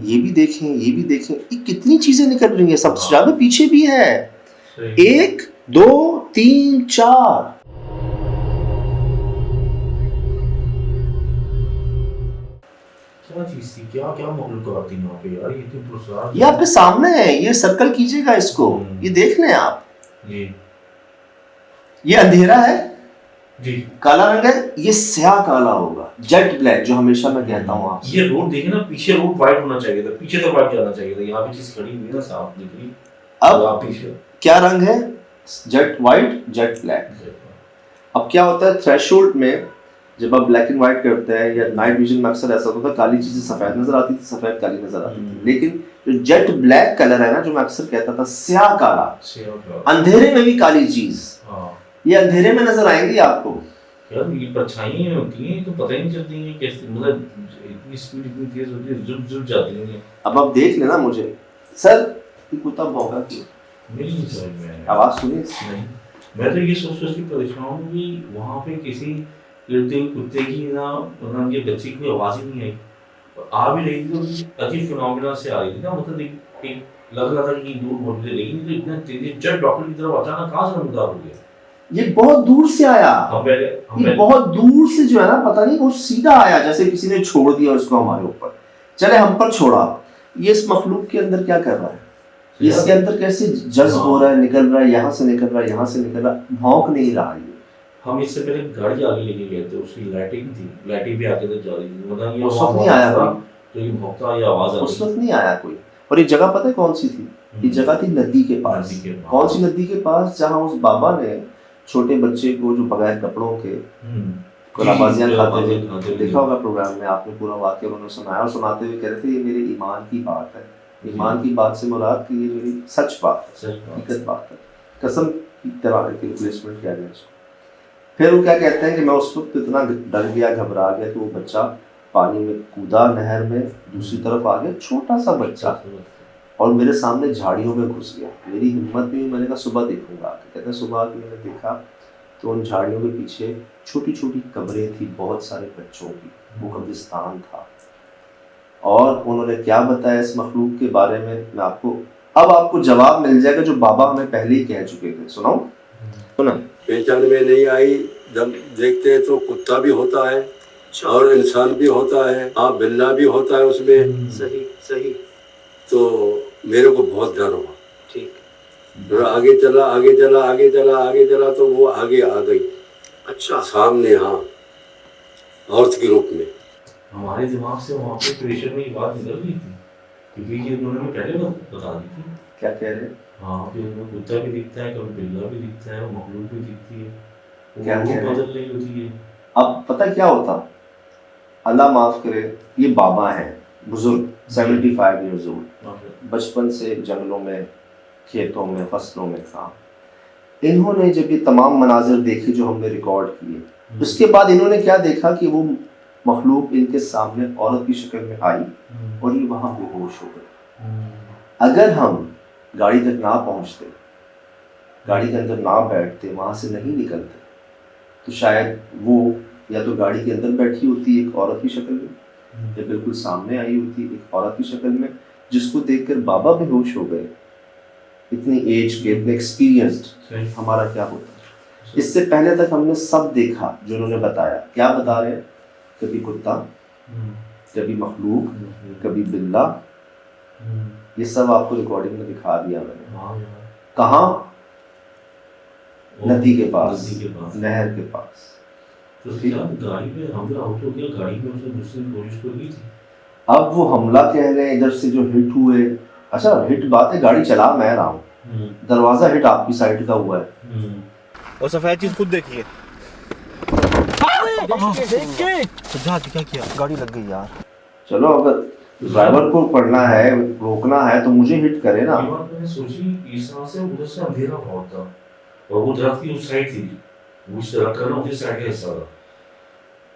ये भी देखें, ये भी देखें, ये कितनी चीजें निकल रही हैं, सबसे ज्यादा पीछे भी है, 1 2 3 4। क्या चीज थी, क्या क्या मखलूक आती है वहाँ पे यार, ये तो पुरस्कार। ये आपके सामने है, ये सर्कल कीजिएगा इसको, ये देख लें आप, जी ये अंधेरा है, जी काला रंग है, ये स्याह काला होगा, जेट ब्लैक, जो हमेशा मैं कहता हूँ आपसे। ये रोड देखे ना, पीछे रोड वाइट होना चाहिए था, पीछे तो वाइट जाना चाहिए था, यहाँ पे चीज खड़ी हुई है ना साफ दिख रही। अब आप पीछे क्या रंग है, जेट व्हाइट जेट ब्लैक। अब क्या होता है थ्रेशोल्ड में, जब आप ब्लैक एंड व्हाइट करते हैं या नाइट विजन में अक्सर ऐसा होता है, काली चीजें सफेद नजर आती थी, सफेद काली नजर आती थी, लेकिन जो जेट ब्लैक कलर है ना, जो मैं अक्सर कहता था स्याह काला, अंधेरे में भी काली चीज, ये अंधेरे में नजर आएंगी आपको। यार ये परछाइयां होती हैं तो पता ही नहीं चलती हैं कैसे, मतलब इतनी स्पीड इतनी तेज होती है, जुब जुब जाती हैं। अब आप देख लेना मुझे, सर ये कुत्ता भौंका क्यों, मेरी नहीं समझ में आया, आवाज सुनिए। नहीं, मैं तो ये सोच के परेशान हूँ कि वहाँ पे किसी लड़ते हुए कुत्ते की ना उनके बच्चे की आवाज ही नहीं आई, और आ भी रही थी तो अजीब फिनोमेना से आ रही थी ना, मतलब एक लग रहा था कि दूर बहुत रही, लेकिन तो इतना तेजी जब डॉक्टर की तरफ अचानक कहाँ से नमदार हो गया, ये बहुत दूर से आया, हम ये बहुत दूर से जो है ना, पता नहीं वो सीधा आया, जैसे किसी ने छोड़ दिया उसको हमारे ऊपर, चले हम पर छोड़ा। ये इस मखलूक के अंदर क्या कर रहा है, इसके अंदर कैसे जज्ब हो रहा है, निकल रहा है, यहाँ से निकल रहा है, यहाँ से निकल रहा है, भौंक नहीं रहा है। हम इससे पहले गाड़ी आगे लेके गए थे, उसकी लाइटिंग थी, लाइटिंग भी आगे तक जा रही थी, मतलब ये उस वक्त नहीं आया कोई, तो ये भौंकता ये आवाज आ उस वक्त नहीं आया कोई। और ये जगह पता है कौन सी थी? ये जगह थी नदी के पास। नदी के पास। कौन सी नदी के पास? जहाँ उस बाबा ने छोटे बच्चे को जो बगैर कपड़ों के कलाबाजियां खाते हुए, देखा होगा प्रोग्राम में आपने पूरा वाक्य उन्होंने सुनाया, और सुनाते हुए कह रहे थे ये मेरे ईमान की बात है। ईमान की बात से मुराद कि ये मेरी सच बात है, हकीकत बात है, कसम की तरह की रिप्लेसमेंट किया गया इसको। फिर वो क्या कहते हैं कि मैं उस वक्त इतना डर गया, घबरा गया कि वो बच्चा पानी में कूदा, नहर में दूसरी तरफ आ गया, छोटा सा बच्चा, और मेरे सामने झाड़ियों में घुस गया। मेरी हिम्मत भी, मैंने कहा सुबह देखूंगा। कहते हैं सुबह आके मैंने देखा तो उन झाड़ियों के पीछे छोटी छोटी कब्रें थी, बहुत सारे बच्चों की, वो कब्रिस्तान था। और उन्होंने क्या बताया इस मखलूक के बारे में, मैं आपको अब आपको जवाब मिल जाएगा जो बाबा हमें पहले ही कह चुके थे। सुनाओ, सुना। पहचान में नहीं आई, जब देखते हैं तो कुत्ता भी होता है और इंसान भी होता है, हाँ बिल्ला भी होता है उसमें। सही सही। तो मेरे को बहुत डर हुआ। ठीक। फिर आगे चला, आगे चला, आगे चला, आगे चला, तो वो आगे आ गई। अच्छा। सामने, हाँ, औरत के रूप में। हमारे दिमाग से वहाँ पे प्रेशर में ये बात निकल गई थी, क्योंकि ये उन्होंने हमें पहले बता दी थी। क्या कह रहे? हाँ, फिर उन्हें कुत्ता भी दिखता है, कभी बिल्ला भी दिखता है, मखलूक भी दिखती है, क्या वो कह रहे? बदल रही होती है। अब पता क्या होता, अल्लाह माफ करे, ये बाबा हैं बुजुर्ग, 75 ईयर्स ओल्ड, बचपन से जंगलों में, खेतों में, फसलों में काम। इन्होंने जब ये तमाम मनाजिर देखे जो हमने रिकॉर्ड किए, उसके बाद इन्होंने क्या देखा कि वो मखलूक इनके सामने औरत की शक्ल में आई और ये वहाँ बेहोश हो गए। अगर हम गाड़ी तक ना पहुँचते, गाड़ी के अंदर ना बैठते, वहाँ से नहीं निकलते, तो शायद वो या तो गाड़ी के अंदर बैठी होती एक औरत की शक्ल में, या बिल्कुल सामने आई होती एक औरत की शक्ल में, जिसको देखकर बाबा बेहोश हो गए। इतनी एज के, इतने एक्सपीरियंस्ड, हमारा क्या होता। इससे पहले तक हमने सब देखा जो उन्होंने बताया। क्या बता रहे हैं? कभी कुत्ता, कभी मखलूक, कभी बिल्ला, ये सब आपको रिकॉर्डिंग में दिखा दिया मैंने। कहाँ? नदी के पास, नहर के पास। तो गाड़ी पे हमला आउट हो गया, गाड़ी में उसने दूसरी कोशिश तो की थी। अब वो हमला कह रहे हैं, इधर से जो हिट हुए, अच्छा हिट बात है, गाड़ी चला मैं रहा हूँ, दरवाजा हिट आपकी साइड का हुआ है, और सफेद चीज खुद देखिए। क्या किया? गाड़ी लग गई यार। चलो अगर ड्राइवर को पढ़ना है, रोकना है, तो मुझे हिट करे ना। ये बात मैंने सोची, इस तरह से उधर से अंधेरा बहुत था और वो दरख्त की उस साइड थी, उस तरह का ना उस साइड का हिस्सा था।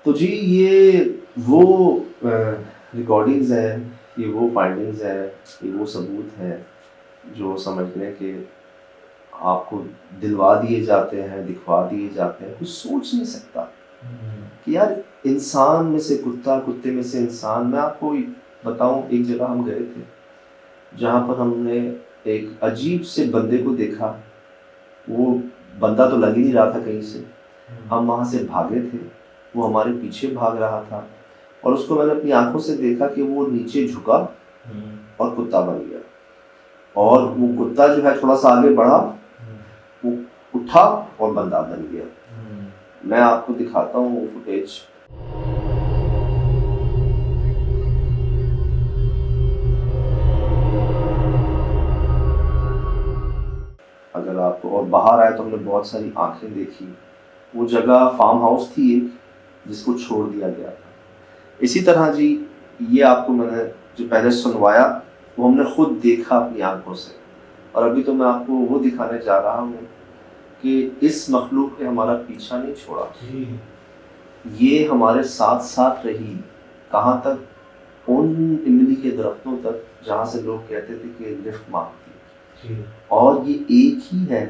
तो जी ये वो रिकॉर्डिंग्स हैं, ये वो फाइंडिंग्स हैं, ये वो सबूत हैं जो समझने के आपको दिलवा दिए जाते हैं, दिखवा दिए जाते हैं। कुछ सोच नहीं सकता कि यार इंसान में से कुत्ता, कुत्ते में से इंसान। मैं आपको बताऊं, एक जगह हम गए थे जहाँ पर हमने एक अजीब से बंदे को देखा। वो बंदा तो लग ही नहीं रहा था कहीं से। हम वहाँ से भागे थे, वो हमारे पीछे भाग रहा था, और उसको मैंने अपनी आंखों से देखा कि वो नीचे झुका और कुत्ता बन गया। और वो कुत्ता जो है थोड़ा सा आगे बढ़ा, वो उठा और बंदा बन गया। मैं आपको दिखाता हूँ वो फुटेज। अगर आपको, और बाहर आए तो हमने बहुत सारी आंखें देखी। वो जगह फार्म हाउस थी एक, जिसको छोड़ दिया गया था। इसी तरह जी ये आपको मैंने जो पहले सुनवाया वो हमने खुद देखा अपनी आंखों से, और अभी तो मैं आपको वो दिखाने जा रहा हूँ कि इस मखलूक ने हमारा पीछा नहीं छोड़ा। ये हमारे साथ साथ रही, कहाँ तक? उन इमली के दरख्तों तक जहाँ से लोग कहते थे कि लिफ्ट मांगती है। और ये एक ही है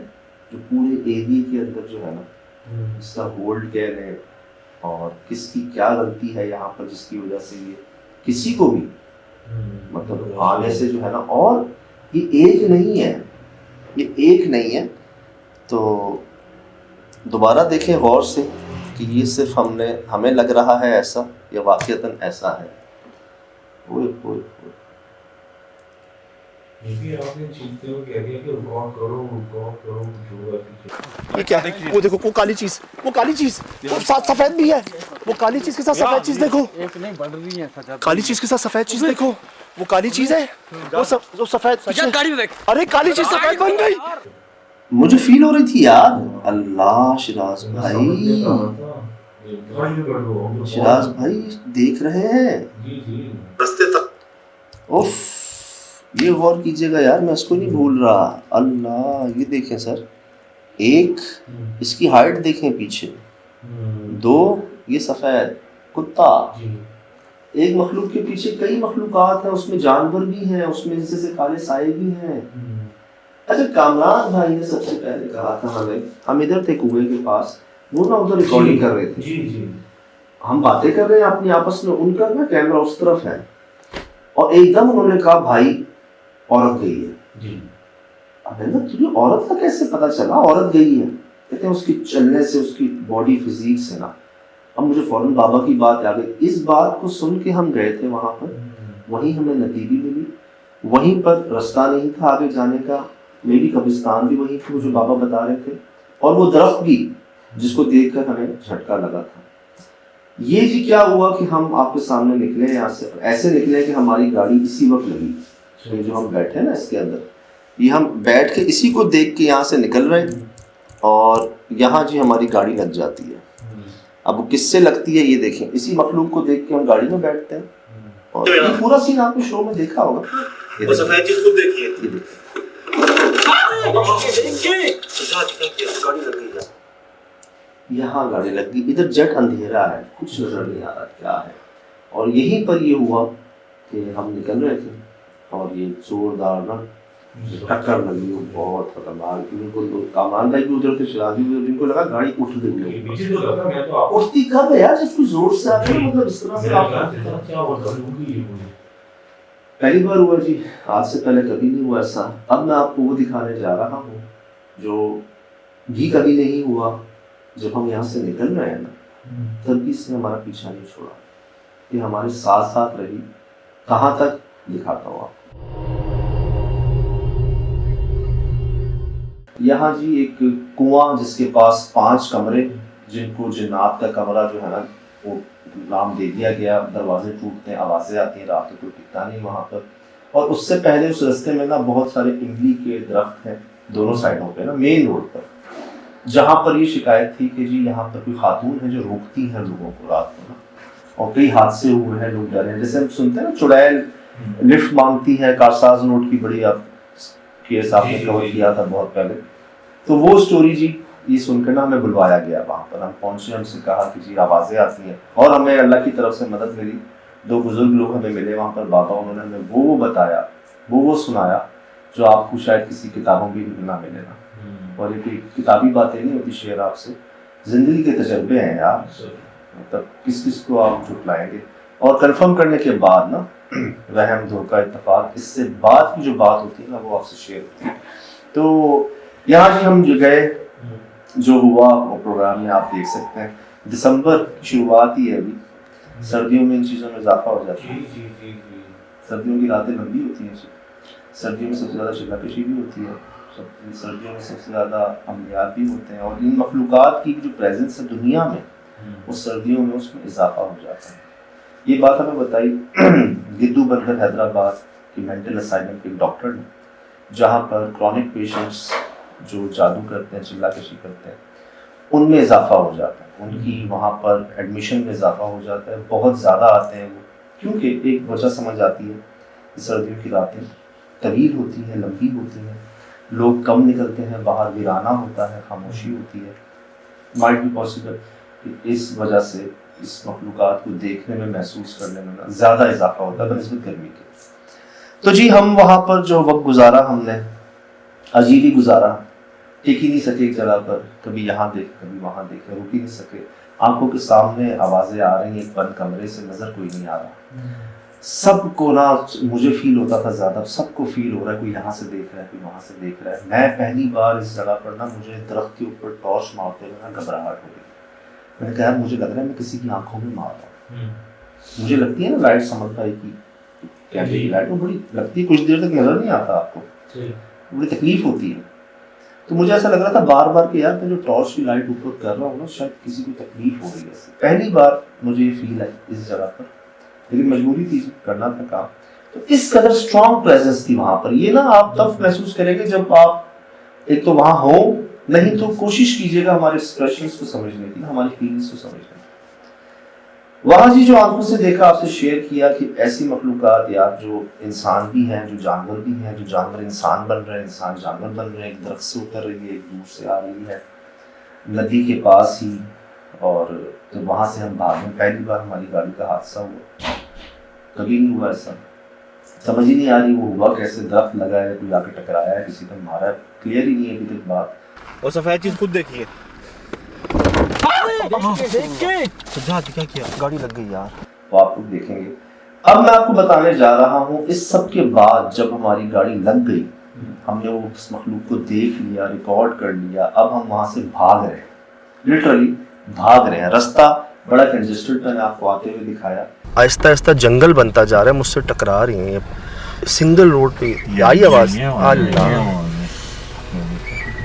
जो पूरे एरिया के अंदर जो है ना, इसका होल्ड कह रहे हैं। और किसकी क्या गलती है यहाँ पर जिसकी वजह से ये किसी को भी मतलब आने से जो है ना, और ये एक नहीं है, ये एक नहीं है। तो दोबारा देखें गौर से कि ये सिर्फ हमें लग रहा है ऐसा, या वाकईतन ऐसा है। ओए ओए ओए, ये भी आपने चीखते हुए कह दिया कि रिकॉर्ड करो कुछ होगा पीछे। ये क्या है? वो देखो वो काली चीज, वो साथ सफेद भी है। वो काली चीज के साथ सफेद चीज देखो, एक नहीं बढ़ रही है सजा। काली चीज के साथ सफेद चीज देखो, वो काली चीज है। वो सफेद गाड़ी में बैठ। अरे काली चीज सफेद बन गई। मुझे फील हो रही थी यार। अल्लाह शिराज भाई, शिराज भाई देख रहे हैं रास्ते तक उफ, ये गौर कीजिएगा यार, मैं इसको नहीं भूल रहा। अल्लाह ये देखें सर, एक इसकी हाइट देखें पीछे, दो ये सफेद कुत्ता, एक मखलूक के पीछे कई मखलूकात हैं, उसमें जानवर भी हैं, उसमें जैसे काले साए भी हैं। अच्छा कामरान भाई ने सबसे पहले कहा था हमें, हम इधर थे कुएं के पास, वो ना उधर रिकॉर्डिंग कर रहे थे, हम बातें कर रहे हैं अपनी आपस में, उनका ना कैमरा उस तरफ है, और एकदम उन्होंने कहा भाई औरत गई है। अब ना तुझे औरत का कैसे पता चला औरत गई है? कहते हैं उसकी चलने से, उसकी बॉडी फिजिक से ना। अब मुझे फौरन बाबा की बात आ गई। इस बात को सुन के हम गए थे वहां पर, वहीं हमें नतीबी मिली, वहीं पर रास्ता नहीं था आगे जाने का, मेरी कब्रिस्तान भी वही थी जो बाबा बता रहे थे, और वो दरख्त भी जिसको देखकर हमें झटका लगा था। ये जी क्या हुआ कि हम आपके सामने निकले यहाँ से, ऐसे निकले कि हमारी गाड़ी इसी वक्त लगी, ये जो हम बैठे हैं ना इसके अंदर, ये हम बैठ के इसी को देख के यहाँ से निकल रहे हैं, और यहाँ जी हमारी गाड़ी लग जाती है। अब वो किससे लगती है ये देखें, इसी मखलूक को देख के हम गाड़ी में बैठते हैं, और ये पूरा सीन आपने शो में देखा होगा। वो सफेद चीज को देखिए, ये देखिए गाड़ी लग गई है, यहाँ गाड़ी लग गई, इधर जट अंधेरा है, कुछ नजर नहीं आ रहा क्या है। और यहीं पर ये हुआ कि हम निकल रहे थे, और ये जोरदार ना टक्कर लगी, बहुत खतरनाक। इनको कामरान भाई भी उधर थे, शिराजी भी, जिनको लगा गाड़ी उठ गई। उठती कब है यार, जब कुछ जोर से आते हैं, मतलब इस तरह से आप पहली बार हुआ जी, आज से पहले कभी नहीं हुआ ऐसा। अब मैं आपको वो दिखाने जा रहा हूँ जो भी कभी नहीं हुआ। जब हम यहाँ से निकल रहे हैं ना, तब भी इसने हमारा पीछा नहीं छोड़ा, ये हमारे साथ साथ रही। कहाँ तक दिखाता हूँ आपको। यहाँ जी एक कुआं जिसके पास 5 कमरे, जिनको जिन्नात का कमरा जो है ना वो नाम दे दिया गया। दरवाजे टूटते हैं, आवाज़ें आती हैं, रात को कोई टिकता नहीं वहाँ पर। और उससे पहले उस रास्ते में ना बहुत सारे इमली के दरख्त हैं दोनों साइडों पे ना, मेन रोड पर, जहाँ पर ये शिकायत थी कि जी यहाँ पर कोई खातून है जो रोकती है लोगों को रात को ना, और कई हादसे हुए हैं, लोग डरे। जैसे हम सुनते हैं ना चुड़ैल लिफ्ट मांगती है, कारसाज रोड की बड़ी आप केस आपने कवर किया था बहुत पहले, तो वो स्टोरी जी ये सुनकर ना हमें बुलवाया गया वहाँ पर। हम पहुँचे, हमसे कहा कि जी आवाज़ें आती हैं, और हमें अल्लाह की तरफ से मदद मिली। 2 बुजुर्ग लोग हमें मिले वहाँ पर, बाबा, उन्होंने हमें वो बताया, वो सुनाया जो आपको शायद किसी किताबों में भी ना मिले ना। और ये किताबी बातें नहीं होती, शेर आपसे जिंदगी के तजर्बे हैं यार, मतलब किस किस को आप झुटलाएंगे। और कंफर्म करने के बाद ना रहम धोखा इत्तेफाक, इससे बाद की जो बात होती है ना वो आपसे शेयर होती है। तो यहाँ जी हम जो गए, जो हुआ वो प्रोग्राम में आप देख सकते हैं। दिसंबर की शुरुआत ही है अभी, सर्दियों में इन चीज़ों में इजाफा हो जाता है। सर्दियों की रातें लंबी होती हैं, सर्दियों में सबसे ज़्यादा शिलाकशी भी होती है, सर्दियों में सबसे ज़्यादा अमलियात भी होते हैं, और इन मखलूक़ात की जो प्रेजेंस है दुनिया में, वो सर्दियों में उसमें इजाफा हो जाता है। ये बात हमें बताई गिद्दू बंदर हैदराबाद की मेंटल असाइलम के डॉक्टर ने, जहाँ पर क्रॉनिक पेशेंट्स जो जादू करते हैं, चिल्लाकशी करते हैं, उनमें इजाफा हो जाता है, उनकी वहाँ पर एडमिशन में इजाफा हो जाता है, बहुत ज़्यादा आते हैं वो। क्योंकि एक वजह समझ आती है कि सर्दियों की रातें तवील होती हैं, लंबी होती हैं, लोग कम निकलते हैं बाहर, वीराना होता है, खामोशी होती है। माइट बी पॉसिबल कि इस वजह से इस मखलूक़ात को देखने में, महसूस करने में ज़्यादा इजाफा होता है बनिस्बत गर्मी के। तो जी हम वहाँ पर जो वक्त गुजारा, हमने अजीब ही गुजारा, टिक ही नहीं सके एक जगह पर, कभी यहाँ देखे कभी वहाँ देखे, रुक ही नहीं सके। आंखों के सामने आवाज़ें आ रही हैं, एक बंद कमरे से नज़र कोई नहीं आ रहा। सबको ना, मुझे फील होता था ज़्यादा, सबको फील हो रहा है कोई यहाँ से देख रहा है, कोई वहाँ से देख रहा है। मैं पहली बार इस जगह पर ना, मुझे दरख्त के ऊपर टॉर्च मारते हुए ना घबराहट हो गई। मैंने कहा मुझे लग रहा है मैं किसी की आंखों में मार रहा हूँ। मुझे लगती है ना लाइट समझ पाई कि कैमरे की लाइट वो बड़ी लगती है, कुछ देर तक नजर नहीं आता आपको, बड़ी तकलीफ होती है। तो मुझे ऐसा लग रहा था बार बार कि यार मैं जो टॉर्च की लाइट ऊपर कर रहा हूँ ना, शायद किसी को तकलीफ हो रही है। पहली बार मुझे ये फील आई इस जगह पर, लेकिन मजबूरी थी, करना था काम। तो इस कदर स्ट्रॉन्ग प्रेजेंस थी वहां पर। ये ना आप तब महसूस करेंगे जब आप एक तो वहां हो, नहीं तो कोशिश कीजिएगा हमारे एक्सप्रेशंस को समझने की, हमारी फीलिंग्स को समझने की। वहां जी जो आंखों से देखा, आपसे शेयर किया कि ऐसी मखलूकात यार जो इंसान भी हैं, जो जानवर भी हैं, जो जानवर इंसान बन रहे हैं, इंसान जानवर बन रहे हैं, एक दरख्त से उतर रही है, एक दूर से आ रही है, नदी के पास ही। और तो वहां से हम भागे, पहली बार हमारी गाड़ी का हादसा हुआ, कभी नहीं हुआ ऐसा, समझ ही नहीं आ रही वो हुआ कैसे, दरख्त लगा है, कोई आके टकराया है, किसी ने मारा है, क्लियर ही नहीं है अभी तक बात। और सफेद चीज खुद देखिए, क्या किया, गाड़ी लग गई यार। वो आप लोग देखेंगे। अब मैं आपको बताने जा रहा हूँ इस सब के बाद जब हमारी गाड़ी लग गई, हमने वो उस मखलूक को देख लिया, रिकॉर्ड कर लिया, अब हम वहां से भाग रहे हैं, लिटरली भाग रहे हैं। रास्ता बड़ा कंजेस्टेड, मैंने आपको आते हुए दिखाया। आहिस्ता आहिस्ता जंगल बनता जा रहा है, मुझसे टकरा रही हैं सिंगल रोड पे। आई आवाज, अल्लाह,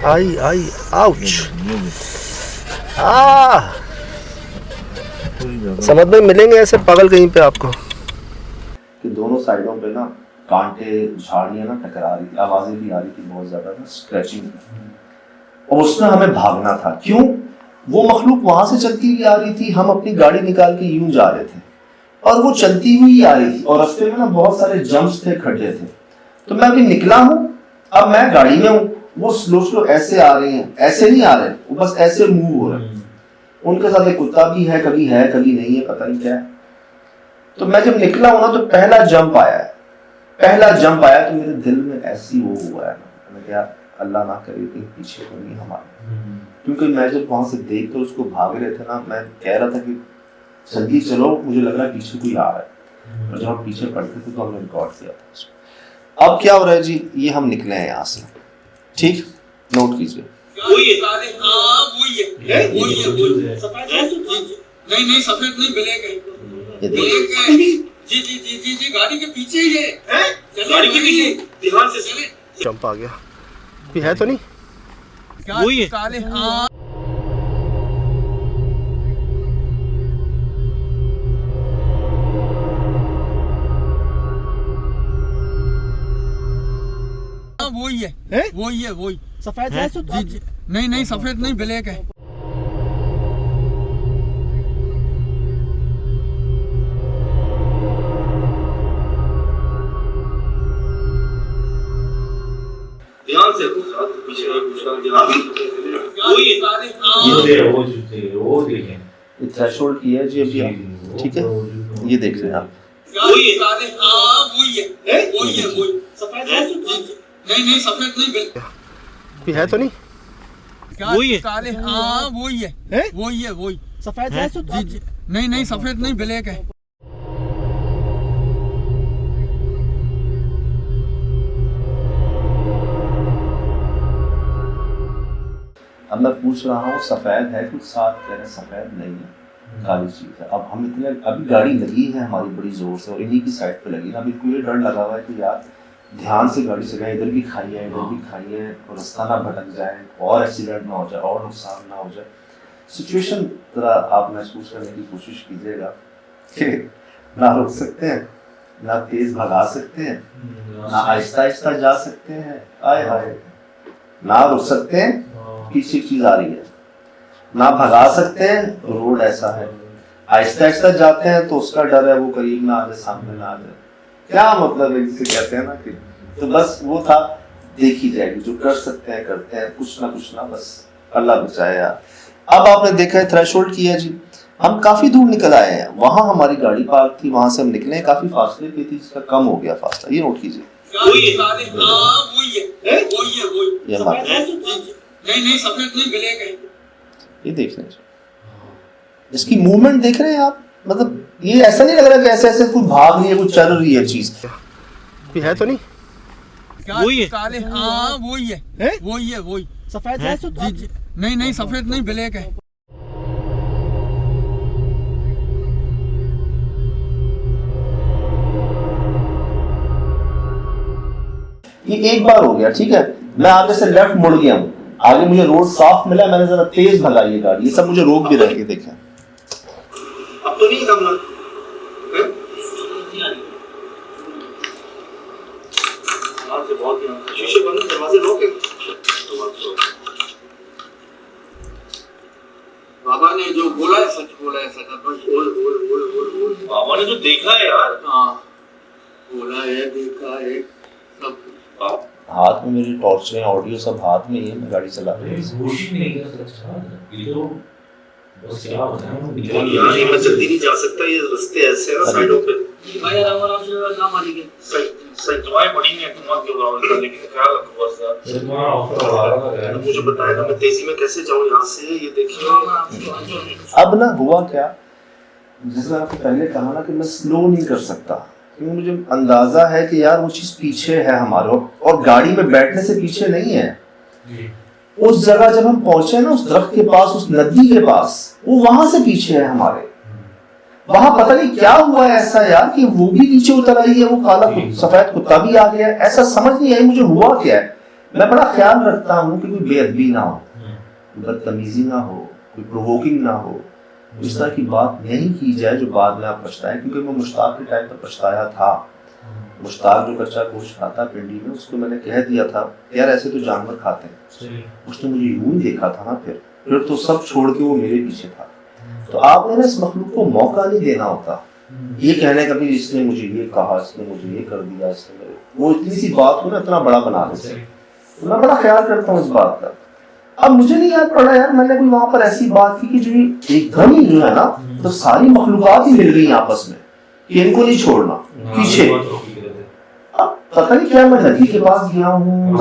आई आउच, समझ में मिलेंगे ऐसे पागल कहीं पे आपको। कि दोनों साइडों पे ना कांटे, झाड़ियां ना टकरा रही थी, आवाजें भी आ रही थी बहुत ज्यादा ना, स्क्रैचिंग, और उसमें हमें भागना था। क्यों? वो मखलूक वहां से चलती हुई आ रही थी, हम अपनी गाड़ी निकाल के यूं जा रहे थे, और वो चलती हुई आ रही थी, और रास्ते में ना बहुत सारे जंप्स थे, खड्डे थे। तो मैं अभी निकला हूँ, अब मैं गाड़ी में हूँ, वो स्लो ऐसे आ रही हैं, ऐसे नहीं आ रहे, वो बस ऐसे मूव हो रहे हैं। उनके साथ एक कुत्ता भी है, कभी नहीं है, पता नहीं क्या है। तो मैं जब निकला हूं ना, तो पहला जंप आया तो मेरे दिल में ऐसी वो हुआ है ना, मैंने कहा अल्लाह ना करे कि पीछे तो नहीं हमारे। क्योंकि मैं जब वहां से देख कर उसको भाग रहे थे ना, मैं कह रहा था कि जल्दी चलो, मुझे लग रहा है पीछे कोई आ रहा है, और जब हम पीछे पड़ते थे तो हमने रिकॉर्ड किया था। अब क्या हो रहा है जी, ये हम निकले हैं यहाँ से, ठीक, नोट कीजिए। नहीं सफेद नहीं, ब्लैक है, ये ब्लैक है। जी गाड़ी के पीछे ही है, गाड़ी के पीछे, ध्यान से चले। जंप आ गया, कोई है तो नहीं, वही है काले, हाँ वही सफेद है? जी नहीं सफेद नहीं, ब्लैक है। ध्यान से पीछे वो देखें, ये थ्रेशोल्ड की है जी अभी आप, ठीक है, ये देख रहे हैं आप। वही सफेद है? नहीं सफेद नहीं, ब्लैक। कोई है तो नहीं, वही है काले, हाँ वही है सफेद है? जी नहीं सफेद नहीं, ब्लैक है। अब मैं पूछ रहा हूँ सफेद है, कुछ साथ कह रहे हैं सफेद नहीं है, काली चीज है। अब हम इतने, अभी गाड़ी लगी है हमारी बड़ी जोर से, और इन्हीं की साइड पे लगी ना, अभी कोई डर लगा हुआ है कि यार ध्यान से गाड़ी चलाएं, इधर भी खाइए और रास्ता ना भटक जाए, और एक्सीडेंट ना हो जाए, और नुकसान ना हो जाए। सिचुएशन जरा आप महसूस करने की कोशिश कीजिएगा कि ना रुक सकते हैं, ना तेज भगा सकते हैं, ना आहिस्ता जा सकते हैं, आए ना रुक सकते हैं, पीछे चीज आ रही है, ना भगा सकते हैं, रोड ऐसा है, आहिस्ता जाते हैं तो उसका डर है वो करीब ना आ जाए, सामने ना आ जाए। क्या मतलब है जिसे कहते हैं ना कि, तो बस वो था, देखी जाएगी, जो कर सकते हैं करते हैं, कुछ ना बस अल्लाह बचाए यार। अब आपने देखा है थ्रेशोल्ड किया जी, हम काफी दूर निकल आए हैं, वहां हमारी गाड़ी पार्क थी, वहां से हम निकले, काफी फासले पे थी, इसका कम हो गया फासला, ये नोट कीजिए। नहीं सफेद नहीं, ब्लैक है। ये देख रहे हैं, इसकी मूवमेंट देख रहे हैं आप, मतलब ये ऐसा नहीं लग रहा कि ऐसे कोई भाग रही है, कुछ चल रही है चीज। कोई है तो नहीं, वही है काले, हाँ वही है सफेद है? जी नहीं सफेद नहीं, ब्लैक है। ये एक बार हो गया, ठीक है। मैं आगे से लेफ्ट मुड़ गया हूँ, आगे मुझे रोड साफ मिला, मैंने जरा तेज भगाई ये गाड़ी, ये सब मुझे रोक भी रही है। देखें अब तो नहीं करना, शीशे बंद, दरवाजे लॉक है। बाबा ने जो बोला है सच बोला है, सच बोल। बाबा ने जो देखा है यार, हाँ बोला है, देखा है सब। हाथ में मेरी टॉर्च है, ऑडियो सब हाथ में ही है, मैं गाड़ी चला रही हूँ। होश ही नहीं कर सकता ये तो, बस क्या बताएं यार ये मैं जल्दी नहीं जा सकता, ये रास्ते ऐसे हैं ना साइडों पे। भाई आराम से ना मारेंगे। सही दवाएं पड़ी हैं, तुम मत घबराओ, लेकिन ख्याल रखो बस यार। तुम्हारा ऑफर आ रहा है, मुझे बताया ना मैं तेजी में कैसे जाऊं यहाँ से, ये देखिए। अब ना हुआ क्या, जैसे मैंने आपको पहले कहा ना कि मैं स्लो नहीं कर सकता, क्योंकि मुझे अंदाजा है कि यार वो चीज पीछे है हमारे, और गाड़ी में बैठने से पीछे नहीं है। उस जगह जब हम पहुंचे ना, उस दरख्त के पास, उस नदी के पास, वो वहां से पीछे है हमारे। वहां पता नहीं क्या हुआ है ऐसा यार कि वो भी नीचे उतर आई है, वो काला सफेद कुत्ता भी आ गया, ऐसा समझ नहीं आई मुझे हुआ क्या है। मैं बड़ा ख्याल रखता हूँ कि कोई बेअदबी ना हो, बदतमीजी ना हो, कोई प्रोवोकिंग ना हो, इस तरह की बात नहीं की जाए जो बाद में आप पछताएं। क्योंकि मैं मुश्ताक के टाइम पर पछताया था। मुश्ताक जो कच्चा गोश्त खाता पिंडी में, उसको मैंने कह दिया था यार ऐसे तो जानवर खाते हैं। उसने मुझे यूं ही देखा था ना, फिर तो सब छोड़ के वो मेरे पीछे था। तो आपने ना इस मखलूक को मौका नहीं देना होता ये कहने का भी इसने मुझे ये कहा, इसने मुझे ये कर दिया, इसने मेरे, वो इतनी सी बात को ना इतना बड़ा बना देते। तो मैं बड़ा ख्याल करता हूँ इस बात का। अब मुझे नहीं याद पड़ा यार, मैंने कोई वहां पर ऐसी बात की कि जो एकदम ही जो है ना, तो सारी मखलूकात ही मिल गई आपस में कि इनको नहीं छोड़ना पीछे। अब पता नहीं क्या, मैं नदी के पास गया हूँ,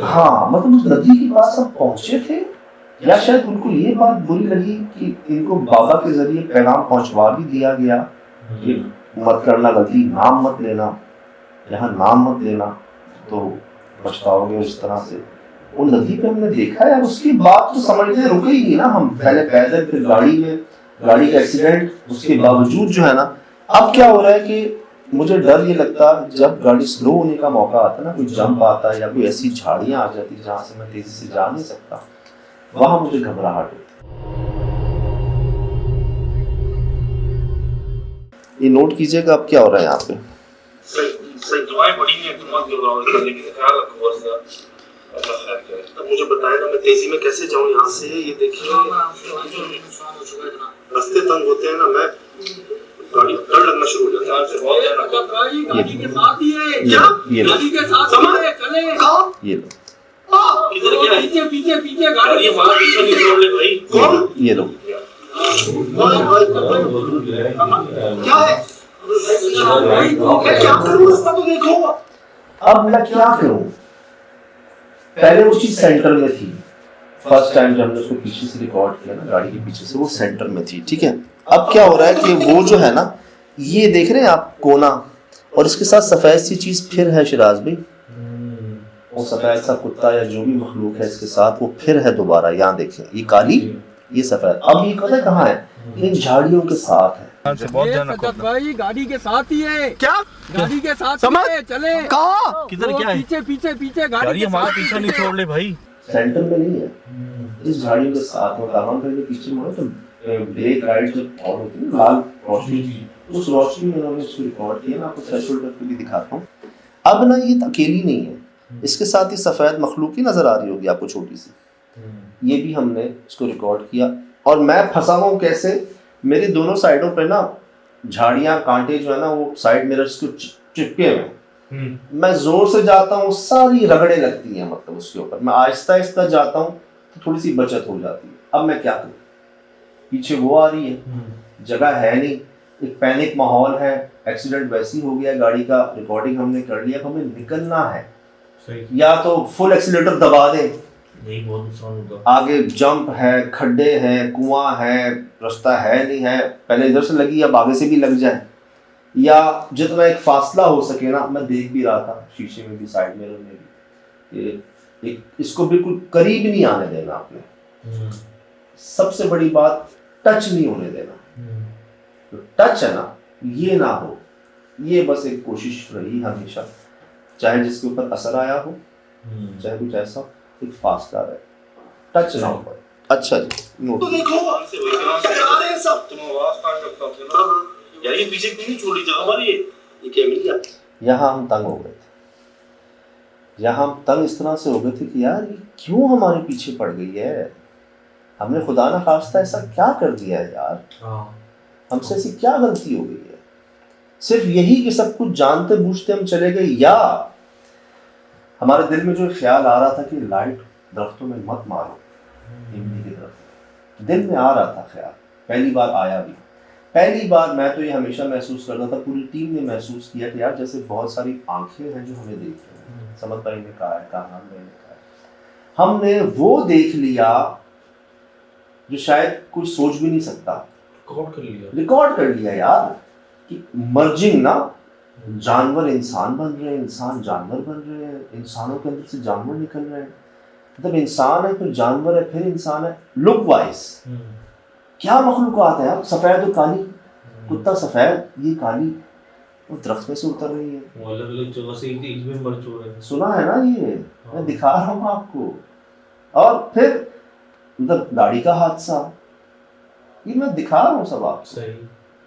हाँ मतलब उस नदी के पास हम पहुंचे थे, या शायद उनको ये बात बुरी लगी कि इनको बाबा के जरिए पैगाम पहुंचवा भी दिया गया कि मत करना गलती, नाम मत लेना, यहाँ नाम मत लेना तो पछताओगे इस तरह से। वो नदी पे हमने देखा है, उसकी बात तो समझने रुके ही नहीं ना हम, पहले पैदल फिर गाड़ी में, गाड़ी का एक्सीडेंट, उसके बावजूद जो है ना, अब क्या हो रहा है कि मुझे डर ये लगता जब गाड़ी स्लो होने का मौका आता ना, कोई जंप आता है या कोई ऐसी झाड़ियां आ जाती जहां से मैं तेजी से जा नहीं सकता, वहां मुझे घबराहट होती। ये नोट कीजिएगा अब क्या हो रहा है यहाँ पे। सही दवाएं पड़ी हैं, तुम मत घबराओ, लेकिन ख्याल रखो बस यार। अब मुझे बताया ना मैं तेजी में कैसे जाऊं यहाँ से, ये देखिए रास्ते तंग होते हैं ना, मैं गाड़ी डर लगना शुरू हो जाता है। गाड़ी के साथ ही है क्या? गाड़ी के साथ ही चले, ये लो, किधर क्या है? पीछे पीछे पीछे गाड़ी के हमारा पीछा नहीं छोड़ ले भाई। कौन? ये लो, क्या है? क्या करूं, रास्ता तो देखो। अब मैं क्या करूं, पहले वो चीज सेंटर में थी, फर्स्ट टाइम जब हमने उसको पीछे से रिकॉर्ड किया ना, गाड़ी के पीछे से, वो सेंटर में थी, ठीक है। अब क्या हो रहा है कि वो जो है ना, ये देख रहे हैं आप कोना, और इसके साथ सफेद सी चीज फिर है शिराज भाई, वो सफेद सा कुत्ता या जो भी मखलूक है इसके साथ वो फिर है दोबारा। यहाँ देखें, ये काली, ये सफेद। अब ये पता है कहाँ है, इन झाड़ियों के साथ है। भाई गाड़ी के साथ ही है, क्या गाड़ी के साथ समझ? ही है, चले कहाँ? किधर क्या है? पीछे पीछे पीछे गाड़ी हमारा पीछा नहीं छोड़ ले भाई। सेंटर में नहीं है, इस झाड़ियों के साथ में दामन करके पीछे मुड़ो तो ब्रेक राइट जो ऑन होती है लाल रोशनी, उस रोशनी में मैंने इसको रिकॉर्ड किया। मैं आपको थ्रेशोल्ड करके भी दिखाता हूँ। अब ना ये अकेली नहीं है, इसके साथ ही सफेद मखलूक ही नजर आ रही होगी आपको छोटी सी, ये भी हमने इसको रिकॉर्ड किया। और मैं फंसा हूँ कैसे, मेरी दोनों साइडों पे ना झाड़ियां, कांटे जो है ना, वो साइड मिरर्स को चिपके हुए। मैं जोर से जाता हूँ, सारी रगड़े लगती हैं, मतलब उसके ऊपर। मैं आहिस्ता आहिस्ता जाता हूँ तो थोड़ी सी बचत हो जाती है। अब मैं क्या करूँ, पीछे वो आ रही है, जगह है नहीं, एक पैनिक माहौल है, एक्सीडेंट वैसे ही हो गया, गाड़ी का रिकॉर्डिंग हमने कर लिया, हमें निकलना है। या तो फुल एक्सीलेटर दबा दें, नहीं बहुत नुकसान होगा, आगे जंप है, खड्डे हैं, कुआं है, रास्ता है नहीं है, पहले इधर से लगी अब आगे से भी लग जाए, या जितना एक फासला हो सके ना। मैं देख भी रहा था शीशे में भी, साइड मिरर में भी, इसको बिल्कुल करीब नहीं आने देना आपने। सबसे बड़ी बात, टच नहीं होने देना। तो टच है ना, ये ना हो, ये बस एक कोशिश रही हमेशा, चाहे जिसके ऊपर असर आया हो, चाहे कुछ ऐसा, एक फासला रहे, टच ना हो। अच्छा जी, नोट। तो देखो आ रहे हैं सब। तुम आवाज काट सकता थे ना यार, ये पीछे क्यों नहीं छोड़ी जगह हमारी? ये क्या मिल गया? यहाँ हम तंग हो गए थे, यहाँ हम तंग इस तरह से हो गए थे कि यार ये क्यों हमारे पीछे पड़ गई है, हमने खुदा ना खास्ता ऐसा क्या कर दिया है यार, हमसे ऐसी क्या गलती हो गई है। सिर्फ यही कि सब कुछ जानते बूझते हम चले गए, या हमारे दिल में जो ख्याल आ रहा था कि लाइट दरख्तों में मत मारो, इमली के दरख्त, दिल में आ रहा था ख्याल, पहली बार आया भी। पहली बार मैं तो ये हमेशा महसूस करता था, पूरी टीम ने महसूस किया कि यार जैसे बहुत सारी आंखें हैं जो हमें देख रही हैं। समझ भाई ने कहा है, कहा हमने वो देख लिया जो शायद कोई सोच भी नहीं सकता, रिकॉर्ड कर लिया यार, कि मर्जिंग ना, जानवर इंसान बन रहे हैं, इंसान जानवर बन रहे हैं, इंसानों के अंदर से जानवर निकल रहे हैं, मतलब इंसान है फिर जानवर है फिर इंसान है। लुक वाइज क्या मखलूक़ात है यार, सफ़ेद और काली, कुत्ता सफ़ेद, ये काली, वो दरख्त में से उतर रही है, वो अलग-अलग जगह से एक में मर्ज हो रहे हैं। सुना है ना ये, मैं दिखा रहा हूँ आपको। और फिर मतलब गाड़ी का हादसा, ये मैं दिखा रहा हूँ सब आपको। सही।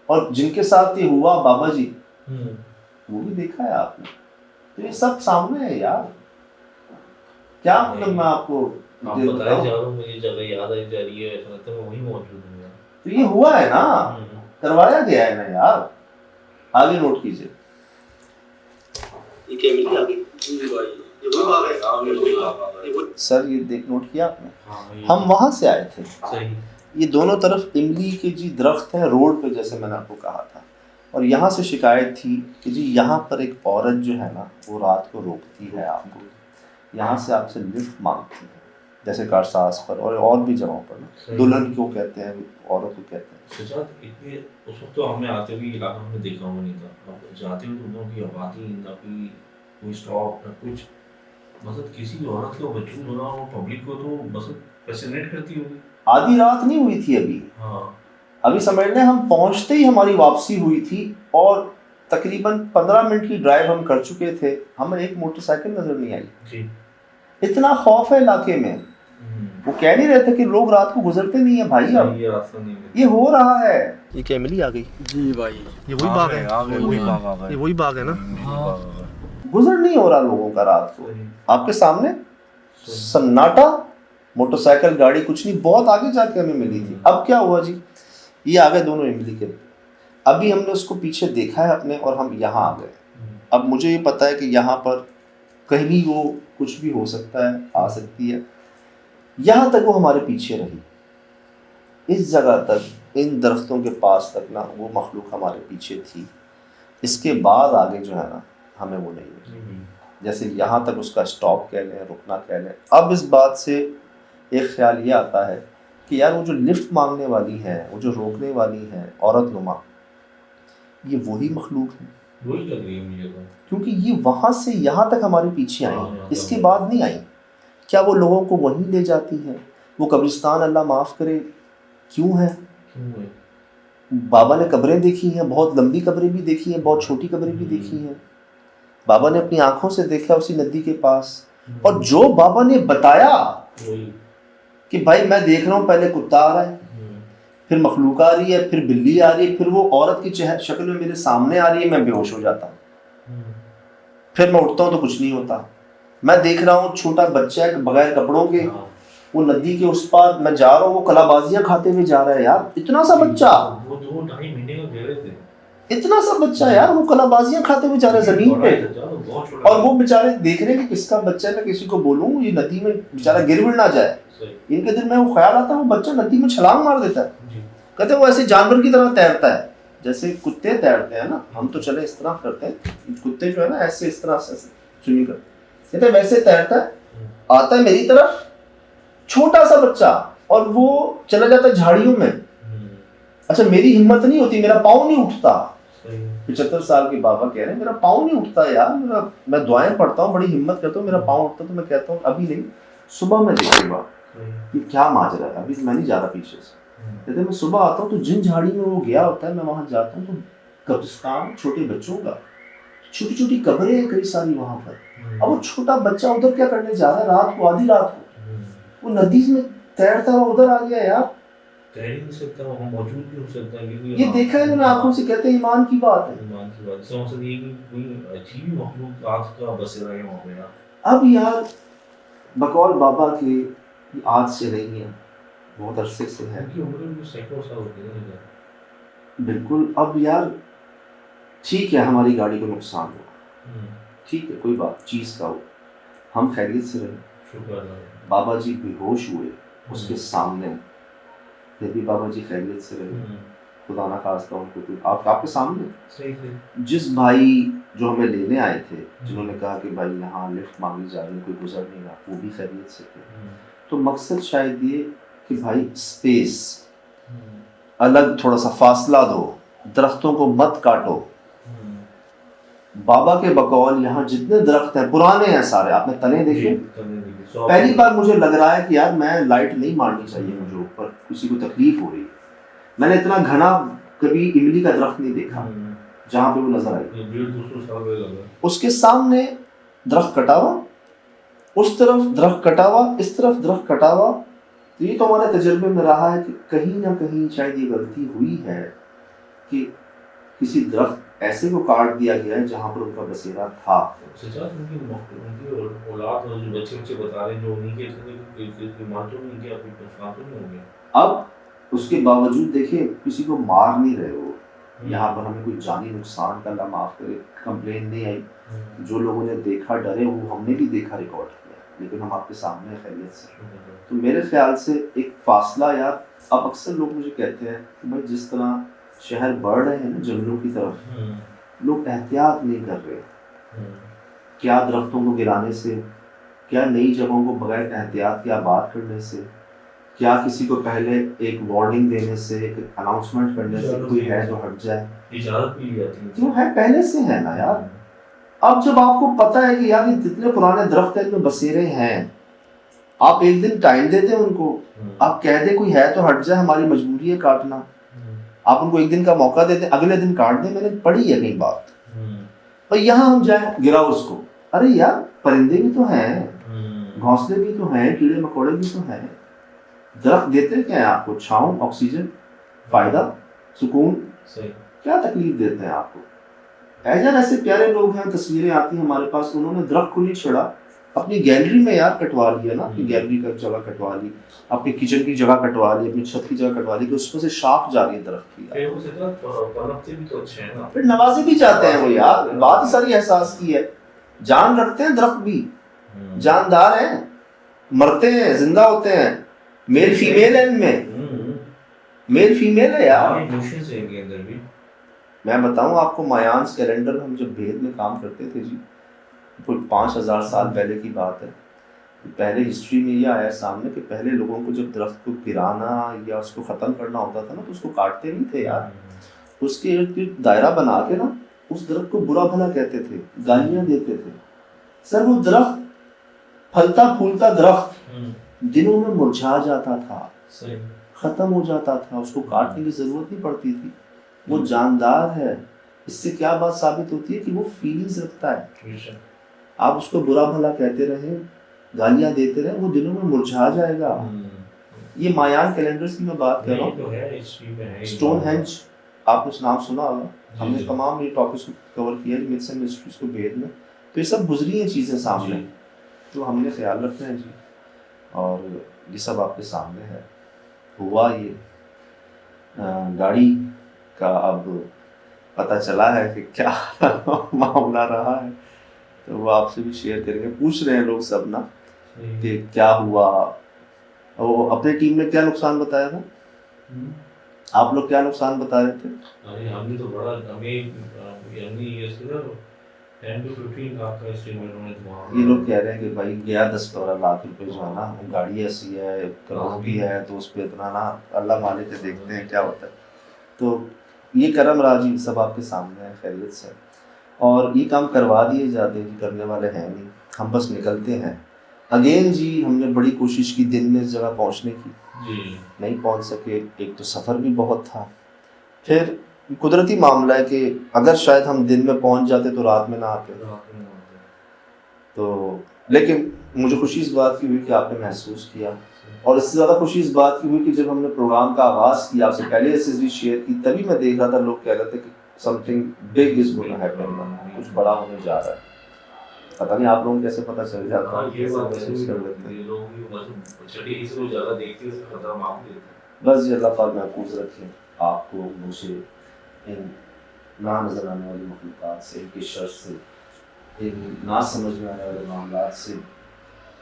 और जिनके साथ ये हुआ बाबा जी, वो भी देखा है आपने, तो ये सब सामने है यार। क्या मतलब मैं आपको आप बताए जा रहे हो, मुझे जगह याद आई जा रही है, ऐसा लगता है मैं वहीं मौजूद हूँ यार। तो ये हुआ है ना, करवाया गया है ना यार। आगे नोट कीजिए, ये क्या मिल गया? जी भाई ये वही बात है, ये वही बात है सर, ये देख नोट किया आपने? हाँ, हम वहां से आए थे। सही। ये दोनों तरफ इमली के जी दरख्त हैं रोड पे, जैसे मैंने आपको कहा था, और यहाँ से शिकायत थी कि जी यहाँ पर एक औरत जो है ना, वो रात को रोकती है आपको, यहाँ से आपसे लिफ्ट मांगती है, जैसे कारसाज पर और भी जगहों पर ना, दुल्हन को कहते हैं, औरत को कहते हैं। सजाद, इतने उस वक्त तो हमें आते हुए इलाका हमने देखा हुआ नहीं था, अब जाते हुए तो उनकी आबादी ना कोई स्टॉप ना कुछ, मतलब किसी औरत को वजूद होना और पब्लिक को तो मतलब फैसिनेट करती होगी। आधी रात नहीं हुई थी अभी, हाँ अभी समझ लें हम पहुंचते ही हमारी वापसी हुई थी, और तकरीबन 15 मिनट की ड्राइव हम कर चुके थे, हमें एक मोटरसाइकिल नजर नहीं आई जी। इतना खौफ है इलाके में। वो कह नहीं रहे थे कि लोग रात को गुजरते नहीं है भाई, अब ये हो रहा है। ये क्या इमली आ गई? जी भाई, ये वही बाग है, ये वही बाग है ना? गुजर नहीं हो रहा लोगों का रात को, आपके सामने सन्नाटा, मोटरसाइकिल गाड़ी कुछ नहीं, बहुत आगे जाके हमें मिली थी। अब क्या हुआ जी, ये आ गए दोनों इमली के, अभी हमने उसको पीछे देखा है अपने, और हम यहाँ आ गए। अब मुझे ये पता है कि यहाँ पर कहीं वो कुछ भी हो सकता है, आ सकती है। यहाँ तक वो हमारे पीछे रही, इस जगह तक, इन दरख्तों के पास तक ना वो मखलूक हमारे पीछे थी। इसके बाद आगे जो है ना, हमें वो नहीं मिली। जैसे यहाँ तक उसका स्टॉप कह लें, रुकना कह लें। अब इस बात से एक ख्याल ये आता है कि यार वो जो लिफ्ट मांगने वाली है, वो जो रोकने वाली है औरत नुमा, ये वही मखलूक है, वही लग रही है मुझे तो, क्योंकि ये वहाँ से यहाँ तक हमारे पीछे आई, इसके बाद नहीं आई। क्या वो लोगों को वहीं ले जाती है? वो कब्रिस्तान अल्लाह माफ़ करे क्यों है? बाबा ने कब्रें देखी हैं, बहुत लंबी कब्रें भी देखी हैं, बहुत छोटी कब्रें भी देखी हैं। बाबा ने अपनी आंखों से देखा उसी नदी के पास, और जो बाबा ने बताया कि भाई मैं देख रहा हूँ, पहले कुत्ता आ रहा है, फिर मखलूक आ रही है, फिर बिल्ली आ रही है, फिर वो औरत की शक्ल में मेरे सामने आ रही है, मैं बेहोश हो जाता हूँ, फिर मैं उठता हूँ तो कुछ नहीं होता। मैं देख रहा हूँ छोटा बच्चा है बगैर कपड़ों के, वो नदी के उस पार, मैं जा रहा हूँ, वो कलाबाजियां खाते हुए जा रहा है यार, इतना सा बच्चा, वो 2-2.5 महीने का गहरे थे, इतना सा बच्चा यार, वो कलाबाजियां खाते हुए जा रहा है जमीन पे, और वो बेचारे देख रहे हैं कि किसका बच्चा है, मैं किसी को बोलूँ ये नदी में बेचारा गिर ना जाए। इनके दिल में वो ख्याल आता है, वो बच्चा नदी में छलांग मार देता है। कहते वो ऐसे जानवर की तरह तैरता है, जैसे कुत्ते तैरते हैं ना, हम तो चले इस तरह करते हैं, कुत्ते जो है ना ऐसे इस तरह से स्विमिंग करते, कहते वैसे तैरता है, आता है मेरी तरफ, छोटा सा बच्चा, और वो चला जाता है झाड़ियों में। अच्छा, मेरी हिम्मत नहीं होती, मेरा पाँव नहीं उठता। 75 साल के बाबा कह रहे हैं मेरा पाँव नहीं उठता यार, मैं दुआएं पढ़ता हूँ, बड़ी हिम्मत करता हूँ, मेरा पाँव उठता, तो मैं कहता हूँ अभी नहीं, सुबह मैं देखूंगा ये क्या माजरा है, अभी मैं नहीं जा रहा पीछे से। कहते मैं सुबह आता हूँ तो जिन झाड़ी में वो गया होता है, मैं वहां जाता हूँ तो कब्रिस्तान छोटे बच्चों का, छोटी छोटी कब्रें हैं कई सारी वहां पर। अब वो छोटा बच्चा उधर क्या करने जा रहा है रात को, आधी रात को, वो नदी में तैरता हुआ उधर आ गया यार। कह ही नहीं सकता, वहाँ मौजूद भी हो सकता है, क्योंकि ये देखा है मैंने आंखों से, कहते हैं ईमान की बात है। ईमान की बात, इसका मकसद ये कि कोई अजीब मखलूक रात का बसेरा है वहाँ पे ना। अब यार बकौल बाबा के आज से नहीं है, बहुत अरसे से है। उनकी उम्र भी सैकड़ों साल होती है। बिल्कुल। अब यार ठीक है, हमारी गाड़ी को नुकसान हुआ, ठीक है, कोई बात चीज़ का हो, हम खैरियत से रहे। शुक्र है। बाबा जी बेहोश हुए उसके सामने, फिर भी बाबा जी खैरियत से रहे, खुदा ना खास्ता उनको कोई आपके सामने। सही थे। जिस भाई जो हमें लेने आए थे, जिन्होंने कहा कि भाई यहाँ लिफ्ट मांगी जा रही है, कोई गुजर नहीं रहा, वो भी खैरियत से थे। तो मकसद शायद ये कि भाई स्पेस अलग, थोड़ा सा फासला दो, दरख्तों को मत काटो। बाबा के बकौल यहाँ जितने दरख्त हैं पुराने हैं सारे, आपने तने देखे। पहली बार मुझे लग रहा है कि यार मैं लाइट नहीं मारनी चाहिए मुझे ऊपर, किसी को तकलीफ हो रही है। मैंने इतना घना कभी इमली का दरख्त नहीं देखा जहाँ पे वो नजर आई। उसके सामने दरख्त कटा हुआ, उस तरफ दरख्त कटा हुआ, इस तरफ दरख्त कटा हुआ। तो ये तो हमारे तजुर्बे में रहा है कि कहीं ना कहीं शायद ये गलती हुई है कि किसी दरख्त ऐसे को काट दिया गया है जहाँ पर उनका बसेरा था। उनकी औलाद और जो बच्चे बता रहे जो उन्हीं के अब उसके बावजूद देखिए किसी को मार नहीं रहे हो, यहाँ पर हमें कोई जानी नुकसान का, अल्लाह माफ करे, कंप्लेन नहीं आई। जो लोगों ने देखा डरे, वो हमने भी देखा, रिकॉर्ड किया, लेकिन हम आपके सामने खैरियत से। तो मेरे ख्याल से एक फासला यार, अब अक्सर लोग मुझे कहते हैं कि भाई जिस तरह शहर बढ़ रहे हैं ना जंगलों की तरफ, लोग एहतियात नहीं कर रहे। क्या दरख्तों को गिराने से, क्या नई जगहों को बगैर एहतियात के आबाद करने से, क्या किसी को पहले एक वार्निंग देने से, एक अनाउंसमेंट करने से कोई है तो हट जाए, इजाजत भी लिया थी क्यों है पहले से है ना यार। अब जब आपको पता है कि यार ये जितने पुराने दरख्त हैं इनमें बसेरे हैं, आप एक दिन टाइम देते हैं उनको, आप कह दे कोई है तो हट जाए, हमारी मजबूरी है काटना, आप उनको एक दिन का मौका देते हैं, अगले दिन काट दें। मैंने पढ़ी है कई बात। और यहाँ हम जाए गिराओ उसको, अरे यार परिंदे भी तो हैं, घोंसले भी तो हैं, कीड़े मकोड़े भी तो हैं। दरख्त देते क्या है आपको? छांव, ऑक्सीजन, फायदा, सुकून। क्या तकलीफ देते हैं आपको? ऐसे प्यारे लोग हैं, तस्वीरें आती हैं हमारे पास, उन्होंने दरख्त को नहीं छोड़ा, अपनी गैलरी में यार कटवा लिया ना, अपनी गैलरी का जगह कटवा ली, अपनी किचन की जगह कटवा ली, अपनी छत की जगह कटवा ली, कि उसमें से शाख जा रही है दरख्त की। फिर नवाजे भी चाहते हैं वो यार, बात सारी एहसास की है। जान रखते हैं दरख्त भी, जानदार हैं, मरते हैं, जिंदा होते हैं, मेल फीमेल है इनमें, मेल फीमेल है यार। मैं बताऊं आपको, मायांस कैलेंडर हम जब भेद में काम करते थे जी, 5000 साल पहले की बात है, पहले हिस्ट्री में ये आया सामने कि पहले लोगों को जब दरख्त को गिराना या उसको ख़त्म करना होता था ना, तो उसको काटते नहीं थे यार, उसके एक दायरा बना के ना उस दरख्त को बुरा भला कहते थे, गालियाँ देते थे। सर वो दरख्त, फलता फूलता दरख्त दिनों में मुरझा जाता था, खत्म हो जाता था, उसको काटने की जरूरत नहीं पड़ती थी, वो जानदार है। इससे क्या बात साबित होती है कि वो फीलिंग्स रखता है। आप उसको बुरा भला कहते रहे, गालियां देते रहे, वो दिनों में मुरझा जाएगा। ये मायान कैलेंडर्स की मैं बात कर रहा हूँ। स्टोनहेंज आपने नाम सुना होगा, हमने तमाम ये टॉपिक्स को कवर किया है, मिथ्स एंड मिस्ट्रीज को भेद में, तो ये सब गुजरी हैं चीज़ें सामने, तो हमने ख्याल रखना है जी, और ये सब आपके सामने है। हुआ ये गाड़ी का अब पता चला है कि क्या मामला रहा है, तो वो आपसे भी शेयर करेंगे। पूछ रहे हैं लोग सब ना कि क्या हुआ, वो अपने टीम में क्या नुकसान बताया था, आप लोग क्या नुकसान बता रहे थे? अरे हमने तो बड़ा, ये लोग कह रहे हैं कि भाई गया 10-12 लाख रुपए जो है ना, गाड़ी ऐसी है करोड़ों की है, तो उस पर इतना ना, अल्लाह मालिक है, देखते हैं क्या होता है। तो ये करम राजी सब आपके सामने है, खैरियत से, और ये काम करवा दिए जाते हैं जी, करने वाले हैं नहीं, हम बस निकलते हैं। अगेन जी हमने बड़ी कोशिश की दिन में इस जगह पहुँचने की, नहीं पहुँच सके, एक तो सफ़र भी बहुत था, फिर कुदरती मामला है कि अगर शायद हम दिन में पहुंच जाते तो रात में ना आते। तो लेकिन मुझे खुशी इस बात की हुई कि आपने महसूस किया, और इससे ज़्यादा खुशी इस बात की हुई कि जब हमने प्रोग्राम का आगाज़ किया, आपसे पहले एसेसरी शेयर की, तभी मैं देख रहा था लोग कह रहे थे कि something big is going to happen, कुछ बड़ा होने जा रहा है। पता नहीं आप लोगों को कैसे पता चल जाता है, ये बात महसूस कर लेते हैं। ये लोग भी मतलब छठी इसको ज़्यादा देखते हैं, इससे खतरा मालूम देते हैं। बस ये अल्लाह पाक महफूज रखे आपको, मुझे, इन ना नजर आने वाली मखलूक़ात से, इनकी शर से, इन ना समझ में आने वाले मामलात से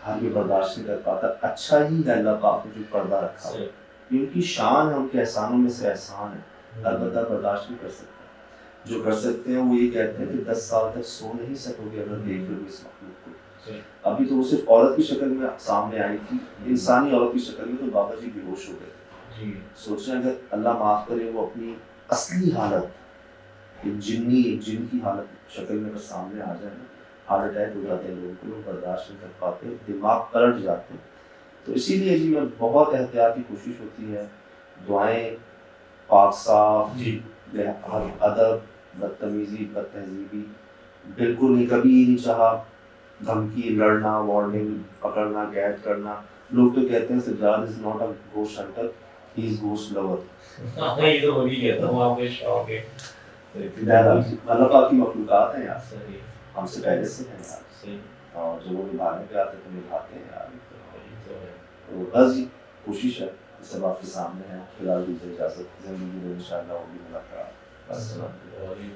हर भी बर्दाश्त नहीं कर पाता। अच्छा ही है अल्लाह पाक ने जो पर्दा रखा है, क्योंकि शान है, उनके एहसानों में से एहसान है, अलबत्ता बर्दाश्त नहीं कर सकता। जो कर सकते हैं वो ये कहते हैं कि 10 साल तक सो नहीं सकोगे अगर देख लोगे इस मखलूक को। अभी तो वो सिर्फ औरत की शक्ल में सामने आई थी, इंसानी औरत की शक्ल में, तो बाबा जी बेहोश हो गए। सोचें अगर अल्लाह माफ़ करे वो अपनी असली हालत, एक जिन की हालत शक्ल में अगर सामने आ जाए, हार्ट अटैक हो जाते हैं लोगों को, लोग बर्दाश्त नहीं कर पाते, दिमाग पलट जाते हैं। तो इसीलिए जी मैं बहुत एहतियात की कोशिश होती है, दुआएं, पाक साफ, अदब, बदतमीजी, बदतहजीबी बिल्कुल नहीं, कभी नहीं चाहा, धमकी, लड़ना, वार्निंग, पकड़ना, कैद करना। लोग तो कहते हैं Sajjad is not a ghost Hunter, he is ghost lover. ये तो मैं भी कहता हूँ, आपके शौक है। अल्लाह पाक की मखलूक़ात हैं यार, सही, हमसे पहले से हैं यार, सही, और जब वो निभाने पे आते तो निभाते हैं यार। तो है। तो बस जी कोशिश है, सब आपके सामने है। फिलहाल दीजिए इजाज़त, ज़िंदगी में इंशाअल्लाह होगी मुलाकात। अस्सलाम। और ये